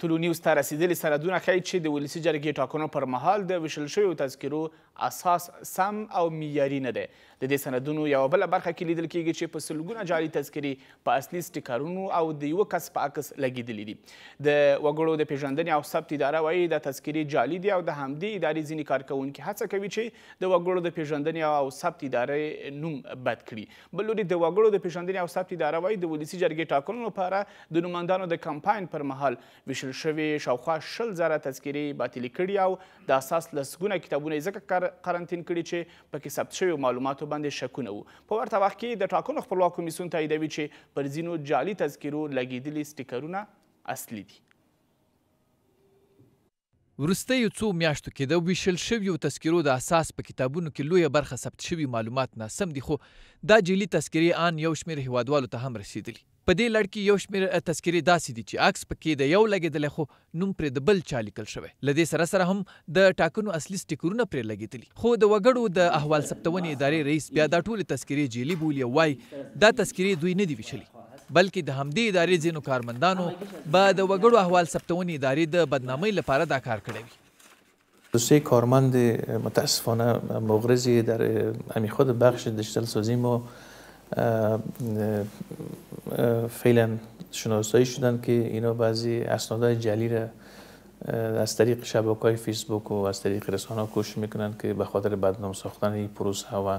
ټولو نیوز ته رسیدلي سندونه ښیي چې د ولسي جرګې ټاکنو پر مهال د ویشل شویو تذکرو اساس سم او معیاري نه دی. د دې سندونو یوه بله برخه کې لیدل کېږي چې په سلګونه جعلي تذکرې په اصلي سټیکرونو او د یوه کس په عکس لګېدلي دي. د وګړو د پیژندنې او ثبت اداره وایي د تذکرې جعلي دي او د همدې ادارې ځینې کارکوونکي هڅه کوي چې د وګړو د پیژندنې او ثبت ادارې نوم بد کړي. بل لوري د وګړو د پیژندنې او ثبت اداره وایي د ولسي جرګې ټاکنو لپاره د نوماندانو د کمپاین پر مهال ویشل شوې شاوخوا 20,000 تذکرې باطلې کړي او د اساس لسګونه کتابونه یې ځکه قرنطین کړي چې پکې ثبت شویو معلوماتو باندې شکونه وو. په ورته وخت کې د ټاکنو خپلواک کمیسیون تاییدوي چې پر ځینو جعلي تذکرو لګېدلي سټیکرونه اصلي دي. وروستیو څو میاشتو کې د ویشل شویو تذکرو د اساس په کتابونو کې لویه برخه ثبت شوي معلومات ناسم دي، خو دا جعلي تذکرې ان یو شمېر هیوادوالو ته هم رسیدلي. په دې لړ کې یو شمېر تذکرې داسې دي چې عکس پکې د یو لګېدلی خو نوم پرې د بل چا لیکل شوی. له دې سره سره هم د ټاکنو اصلي سټیکرونه پرې لګېدلي. خو د وګړو د احوال ثبتونې ادارې رئیس بیا دا ټولې تذکرې جعلي بولي او وایي دا تذکرې دوی نه دي ویشلي، بلکې د همدې ادارې ځینو کارمندانو به د وګړو احوال ثبتونې ادارې د بدنامۍ لپاره دا کار کړی وي. دوسته کارمند متاسفانه مغرضی در همین خود بخش دیجیتال سازی ما فعلا شناسایی شدن که اینا بعضی اسنادهای جعلی را از طریق شبکه‌های فیسبوک و از طریق رسانه‌ها کوشش میکنن که به خاطر بدنام ساختن این پروسه و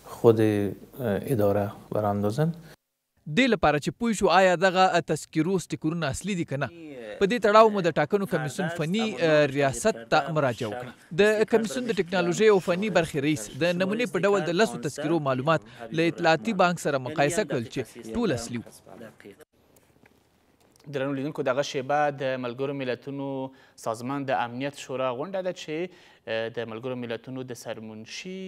خود اداره براندازن. دې لپاره چې پوه شو آیا دغه تذکرو سټیکرونه اصلي دي که نه، په دې تړاو مو د ټاکنو کمیسیون فني ریاست ته مراجعه وکړه. د کمیسیون د ټکنالوژۍ او فني برخې رئیس د نمونې په ډول د 10 تذکرو معلومات له اطلاعاتي بانک سره مقایسه کړل چې ټول اصلي وو. درنو لیدونکو، دغه شیبه د ملګرو ملتونو سازمان د امنیت شورا غونډه ده چې د ملګرو ملتونو د سرمنشي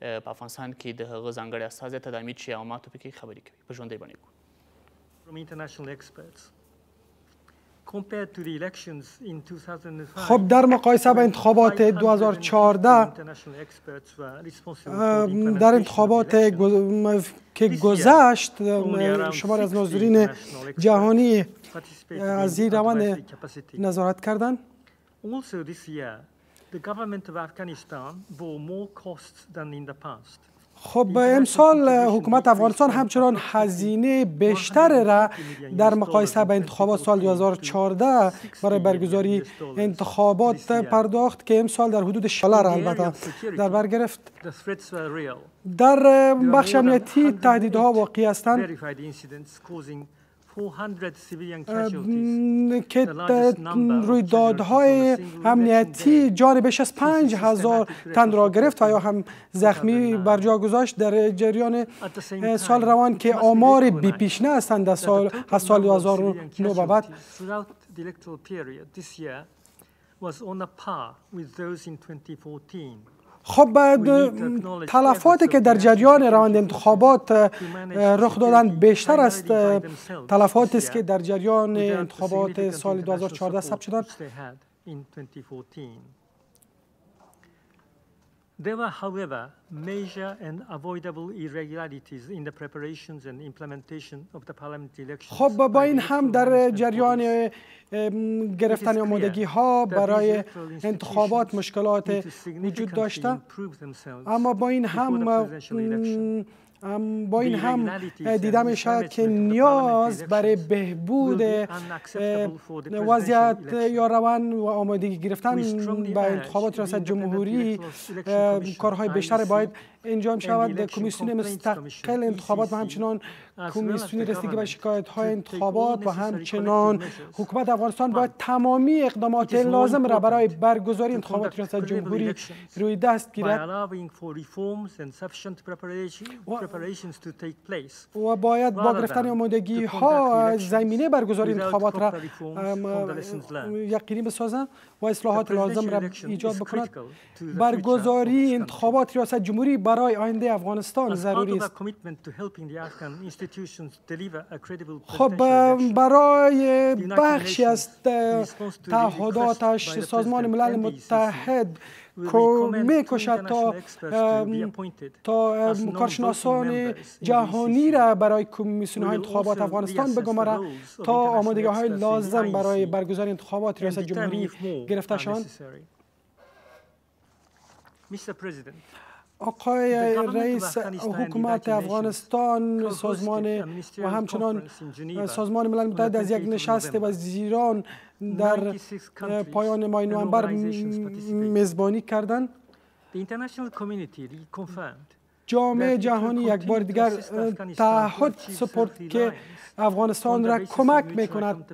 په افغانستان کې د هغه ځانګړي استازی تدامی چیاماتو پکې خبرې کوي. په ژوندۍ بڼه یې خب در مقایسه با انتخابات 2014 در انتخابات که گذشت شمار از ناظرین جهانی از این روند نظارت کردند. خب امسال حکومت افغانستان همچنان هزینه بیشتر را در مقایسه با انتخابات سال 2014 برای برگزاری انتخابات پرداخت که امسال در حدود $6 البته در بر گرفت. در بخش امنیتی تهدیدها واقعی هستند که رویدادهای امنیتی جان بیش از 5,000 تن را گرفت و یا هم زخمی بر جا گذاشت در جریان سال روان که آمار بی پیشینه هستند از سال 2009 به بعد. خب تلفاتی که در جریان روند انتخابات رخ دادند بیشتر است تلفاتی است که در جریان انتخابات سال 2014 ثبت شدند. There were, however, major and avoidable irregularities in the preparations and implementation of the parliamentary elections. خب با این هم در جریان گرفتن آمادگی ها برای انتخابات مشکلات وجود داشته، اما با این هم دیده می شود که نیاز برای بهبود وضعیت یا روند و آمادگی گرفتن به انتخابات ریاست جمهوری کارهای بیشتر باید انجام شود. کمیسیون مستقل انتخابات و همچنان کمیسیون رسیدگی به شکایت های انتخابات و همچنان حکومت افغانستان باید تمامی اقدامات لازم را برای برگزاری انتخابات ریاست جمهوری روی دست گیرد و باید با گرفتن آمادگی ها زمینه برگزاری انتخابات را یقینی بسازند و اصلاحات لازم را ایجاد بکند. برگزاری انتخابات ریاست جمهوری برای آینده افغانستان ضروری است. خب برای بخشی از تعهداتش سازمان ملل متحد می‌کوشد تا کارشناسان جهانی را برای کمیسیون‌های انتخابات افغانستان بگمارد تا آمادگی‌های لازم برای برگزاری انتخابات ریاست جمهوری گرفته شوند. آقای رئیس حکومت افغانستان و همچنان سازمان ملل متحد از یک نشست وزیران در پایان ماه نوامبر میزبانی کردند. جامعه جهانی یک بار دیگر تعهد سپرد که افغانستان را کمک میکند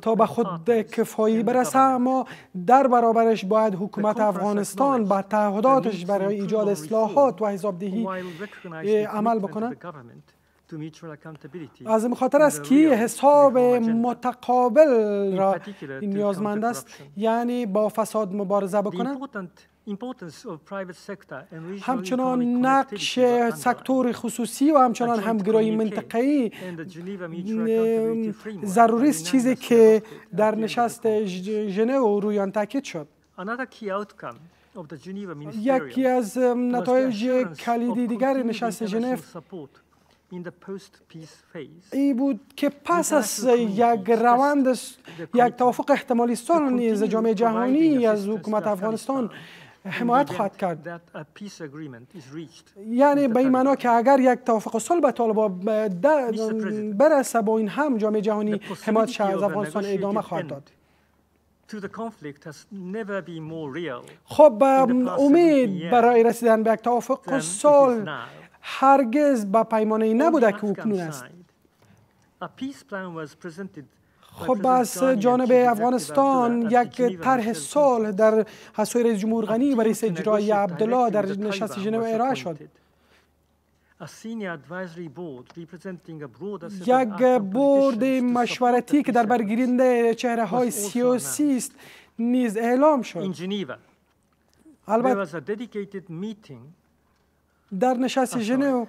تا به خود کفایی برسد، اما در برابرش باید حکومت افغانستان به تعهداتش برای ایجاد اصلاحات و حسابدهی عمل بکند. از این خاطر است که حساب متقابل را نیازمند است، یعنی با فساد مبارزه بکنند. همچنان نقش سکتور خصوصی و همچنان همگرایی منطقه‌ای ضروری است، چیزی که در نشست ژنو روی آن تاکید شد. یکی از نتایج کلیدی دیگر نشست ژنو ای بود که پس از یک توافق احتمالی صلح نیز جامعه جهانی از حکومت افغانستان حمایت خواهد کرد. یعنی به این معنا که اگر یک توافق صلح به طالبان برسه، با این هم جامعه جهانی حمایتش از افغانستان ادامه خواهد داد. خب امید برای رسیدن به یک توافق صلح هرگز به پیمانه نبوده که اکنون است. خب از جانب افغانستان یک طرح صلح در حضور رئیس جمهور غنی و رئیس اجرایی عبدالله در نشست ژنو ارائه شد. یک بورد مشورتی که در برگیرنده چهره‌های سیاسی است نیز اعلام شد. البته در نشست ژنو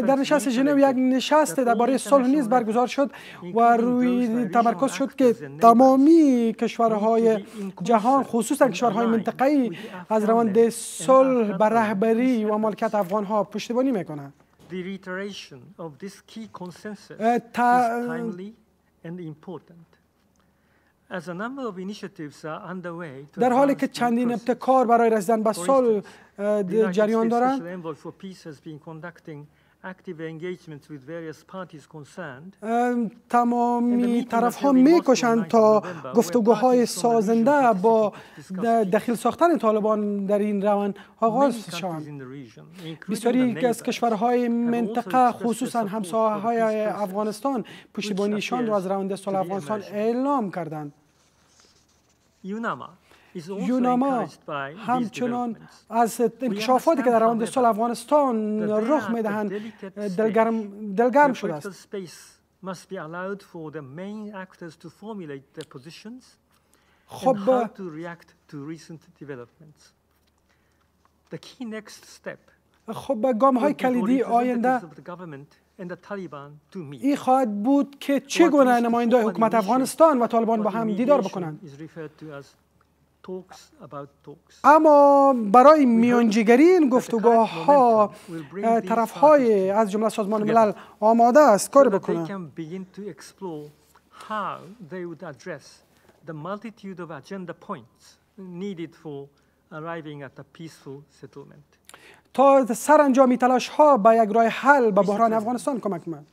در نشست ژنو یک نشست درباره صلح نیز برگزار شد و روی تمرکز شد که تمامی کشورهای جهان خصوصا کشورهای منطقه‌ای از روند صلح به رهبری و مالکیت افغان‌ها پشتیبانی می‌کنند. در حالی که چندین ابتکار برای رسیدن به صلح جریان دارند، تمامی طرف‌ها می‌کوشند تا گفتگوهای سازنده با دخیل ساختن طالبان در این روند آغاز شوند. بسیاری از کشورهای منطقه خصوصا همسایه‌های افغانستان پشتیبانیشان را از روند صلح افغانستان اعلام کردند. یوناما همچنان از انکشافاتی که در روند صلح افغانستان رخ می‌دهند دلگرم شده است. خب گام‌های کلیدی آینده این خواهد بود که چگونه نماینده‌های حکومت افغانستان و طالبان با هم دیدار بکنند. اما برای میانجیگری این گفتگوها طرف‌های از جمله سازمان ملل آماده است کار بکنند تا سرانجامی تلاش‌ها به یک راه حل به بحران افغانستان کمک کنند.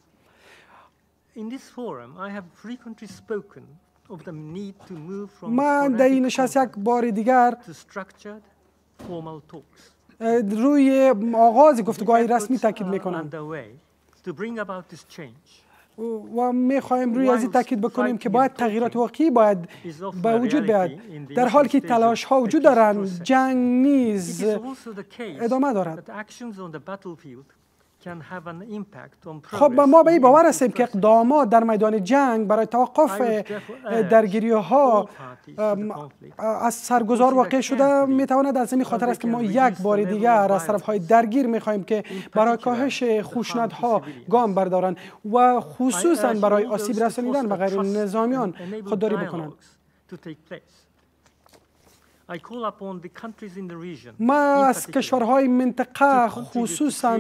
من در این نشست یک بار دیگر روی آغاز گفتگوهای رسمی تاکید میکنم و میخوایم روی از این تاکید بکنیم که باید تغییرات واقعی باید به وجود بیاد. در حالی که تلاش ها وجود دارند، جنگ نیز ادامه دارد. خب ما به این باور هستیم که اقدامات در میدان جنگ برای توقف درگیری ها از سرگذار واقع شده میتواند. از این خاطر است که ما یک بار دیگر از طرف های درگیر میخواهیم که برای کاهش خشونت‌ها گام بردارند و خصوصا برای آسیب رسانیدن به غیر نظامیان خودداری بکنند. ما از کشورهای منطقه خصوصا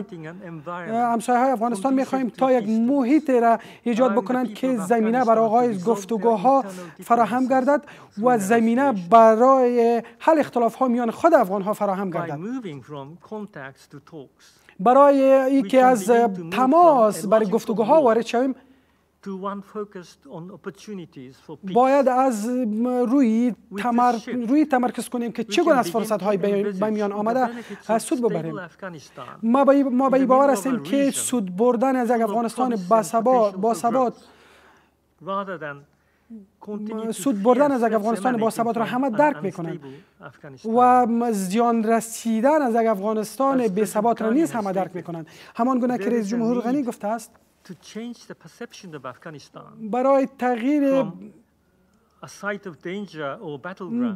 همسایه‌های افغانستان می‌خواهیم تا یک محیط را ایجاد بکنند که زمینه برای آغاز گفتگوها فراهم گردد و زمینه برای حل اختلاف‌ها میان خود افغان‌ها فراهم گردد. برای اینکه از تماس برای گفتگوها وارد شویم باید از روی تمرکز کنیم که چگونه از فرصت‌های به میان آمده سود ببریم. ما به این باور هستیم که سود بردن از یک افغانستان با ثبات را همه درک میکنند و زیان رسیدن از یک افغانستان بی ثبات را نیز همه درک میکنند. همان گونه که رئیس جمهور غنی گفته است برای تغییر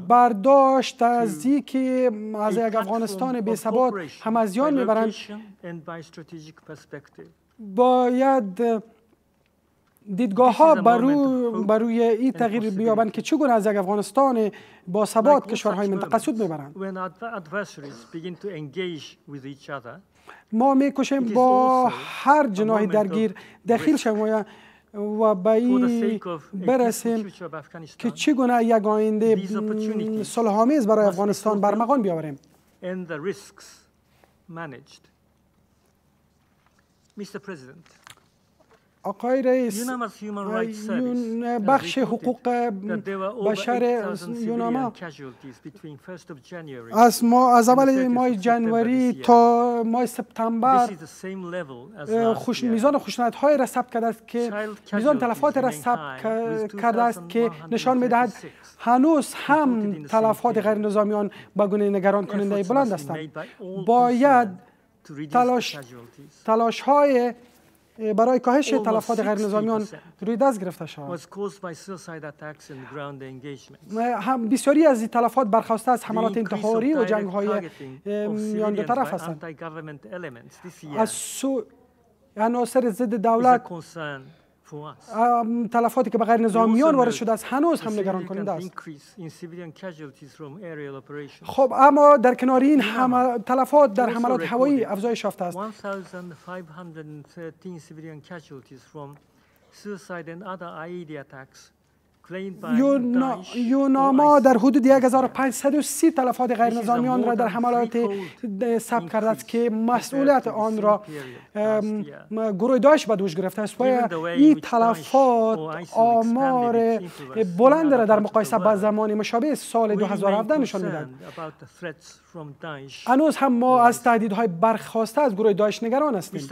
برداشت از اینکه از یک افغانستان بی ثبات هم از زیان میبرند باید دیدگاه ها بروی این تغییر بیابند که چگونه از یک افغانستان با ثبات کشورهای منطقه سود میبرند. ما میکوشیم با هر جناح درگیر دخیل شویم و به این برسیم که چگونه یک آینده صلح‌آمیز برای افغانستان برمغان بیاوریم. آقای رئیس، بخش حقوق بشر یوناما از اول ماه جنوری تا ماه سپتامبر میزان خشونت‌های را ثبت کرده است که میزان تلفات را ثبت کرده است که نشان می‌دهد هنوز هم تلفات غیر نظامیان به گونه نگران کننده بلند هستند. باید تلاش‌های برای کاهش تلفات غیر نظامیان روی دست گرفته شود. بسیاری از این تلفات برخواسته از حملات انتحاری و جنگ‌های میان دو طرف هستند. از عناصر ضد دولت تلفاتی که به غیر نظامیان وارد شده است هنوز هم نگران کننده است. خب اما در کنار این تلفات در حملات هوایی افزایش یافته است. یوناما در حدود 1530 تلفات غیر نظامیان را در حملات ثبت کرده است که مسئولیت آن را گروه داعش به دوش گرفته است و این تلفات آمار بلند را در مقایسه با زمان مشابه سال 2017 نشان می‌دهد. هنوز هم ما از تهدیدهای برخاسته از گروه داعش نگران هستیم.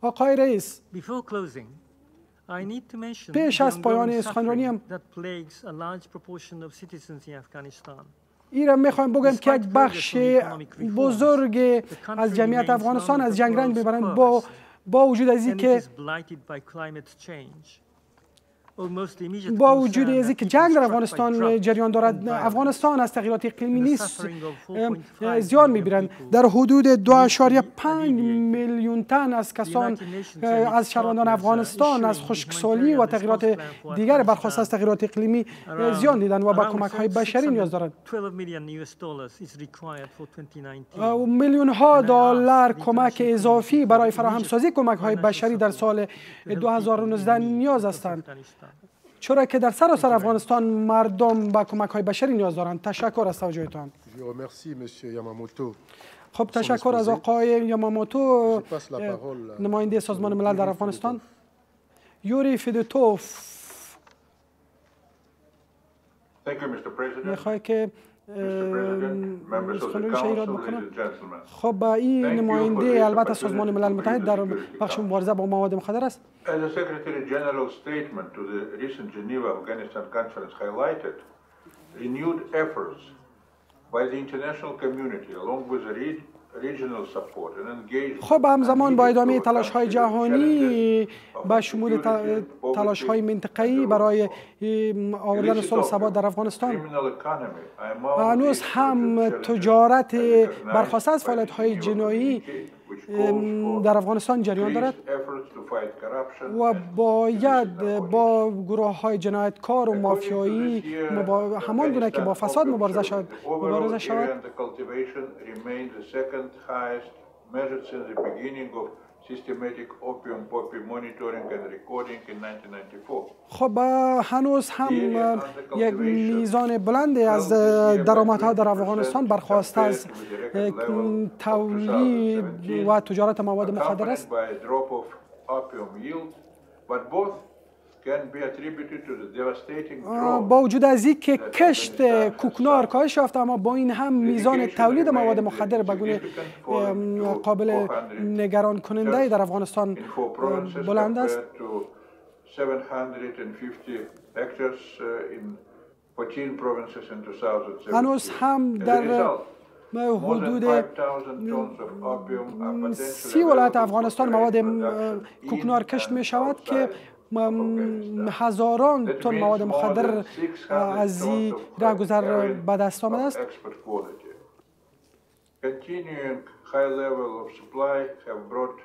آقای رئیس، پیش از پایان سخنرانیم این را میخوایم بگم که یک بخش بزرگ از جمعیت افغانستان از جنگ رنج میبرند با وجود از این که جنگ در افغانستان جریان دارد. افغانستان از تغییرات اقلیمی نیست زیان میبرند. در حدود 2.5 میلیون تن از کسان از شهروندان افغانستان از خشکسالی و تغییرات دیگر برخواسته از تغییرات اقلیمی زیان دیدند و به کمک های بشری نیاز دارند. میلیون ها دلار کمک اضافی برای فراهم سازی کمک های بشری در سال 2019 نیاز هستند، چرا که در سراسر افغانستان مردم به کمک های بشری نیاز دارند. تشکر از توجهتان. خب تشکر از آقای یاماموتو، نماینده سازمان ملل در افغانستان. یوری فیدوتوف میخواد که سخنرانیش ایراد بکنم. خب این نماینده البته سازمان ملل متحد در بخش مبارزه با مواد مخدر است. As the Secretary General's statement to the recent Geneva Afghanistan conference highlighted, renewed efforts by the international community along with the regional support and engagement. خب همزمان با ادامه تلاش‌های جهانی با شمول تلاش‌های منطقه‌ای برای آوردن صلح و ثبات در افغانستان، هنوز هم تجارت برخواسته از فعالیت‌های جنایی در افغانستان جریان دارد و باید با گروه‌های جنایتکار و مافیایی همان گونه که با فساد مبارزه شود. خب هنوز هم یک میزان بلندی از درآمدها در افغانستان برخواسته از تولید و تجارت مواد مخدر است. با وجود از اینکه کشت کوکنار کاهش یافته، اما با این هم میزان تولید مواد مخدر به گونه قابل نگران کننده در افغانستان بلند است. هنوز هم در حدود 30 ولایت افغانستان مواد کوکنار کشت می شود که هزاران تن مواد مخدر از این راهگذر به دست آمده است. Continuing high level of supply have brought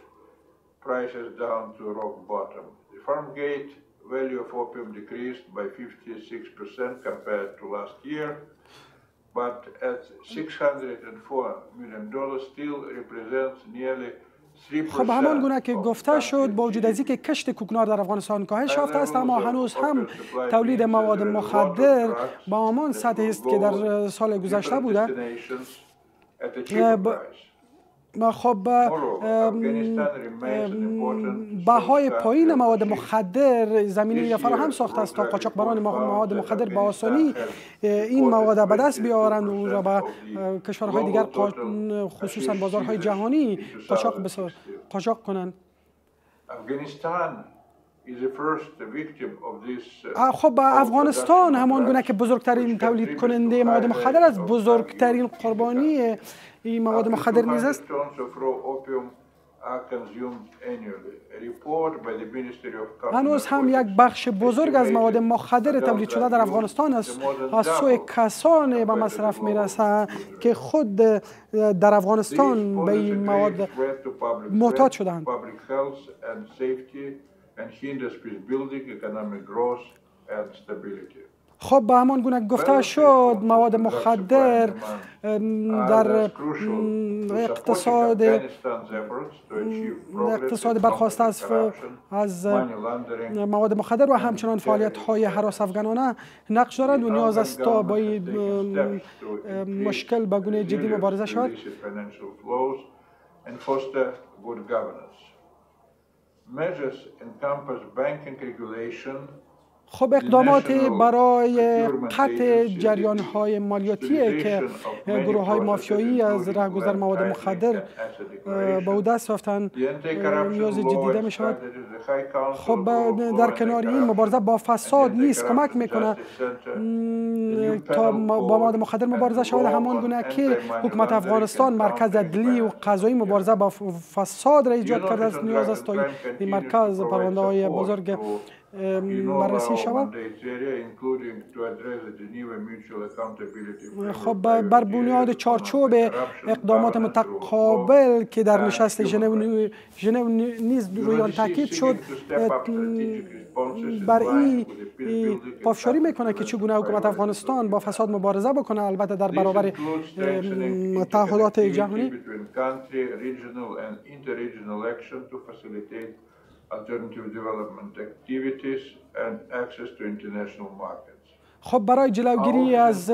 prices down to rock bottom. The farm gate value of opium decreased by 56% compared to last year, but at $604 million still represents nearly. خب همان گونه که گفته شد، با وجود از اینکه کشت کوکنار در افغانستان کاهش یافته است، اما هنوز هم تولید مواد مخدر با همان سطحی است که در سال گذشته بوده. خب بهای پایین مواد مخدر زمینه فراهم ساخته است تا قاچاقبران مواد مخدر به آسانی این مواد به دست بیاورند و اون را به کشورهای دیگر خصوصا بازارهای جهانی قاچاق کنند. خب افغانستان همان گونه که بزرگترین تولید کننده مواد مخدر است، بزرگترین قربانی این مواد مخدر نیز است. هنوز هم یک بخش بزرگ از مواد مخدر تولید شده در افغانستان است از سوی کسان به مصرف میرسند که خود در افغانستان به این مواد محتاج شدند. خب به همان گونه گفته شد، مواد مخدر در اقتصاد برخواسته از مواد مخدر و همچنان فعالیت‌های هراس افغانانه نقش دارد و نیاز است تا با این مشکل به گونه جدی مبارزه شود. خب اقدامات برای قطع جریان‌های مالیاتی که گروه‌های مافیایی از راهگذر مواد مخدر به او دست یافتند نیاز دیده می شود. خب در کنار این مبارزه با فساد نیز کمک میکنه تا با مواد مخدر مبارزه شود، همان گونه که حکومت افغانستان مرکز عدلی و قضایی مبارزه با فساد را ایجاد کرده است، نیاز است تا این مرکز پرونده‌های بزرگ بررسی شود. خب بر بنیاد چارچوب اقدامات متقابل که در نشست ژنو نیز روی آن تاکید شد، بر این پافشاری میکنه که چگونه حکومت افغانستان با فساد مبارزه بکنه، البته در برابر تعهدات جهانی. Alternative development activities and access to international markets. خب برای جلوگیری از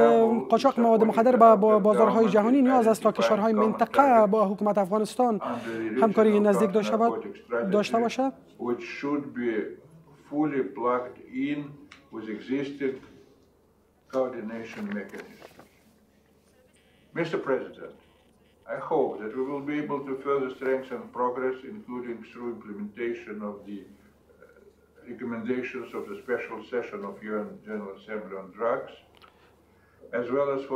قاچاق مواد مخدر به بازارهای جهانی نیاز است تا کشورهای منطقه با حکومت افغانستان همکاری نزدیک داشته باشد. Which should be fully plugged in with existing coordination mechanisms. Mr. President, I hope that we will be able to further strengthen progress, including through implementation of the recommendations of the special session of UN General Assembly on drugs.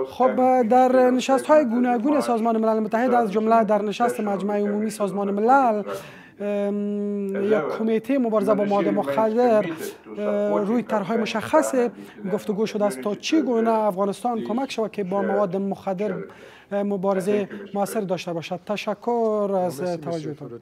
خب در نشست‌های گوناگون سازمان ملل متحد از جمله در نشست مجمع عمومی سازمان ملل یک کمیته مبارزه با مواد مخدر روی طرح‌های مشخص گفتگو شده است تا چگونه افغانستان کمک شود که با مواد مخدر مبارزه موثر داشته باشد. تشکر از توجهتان.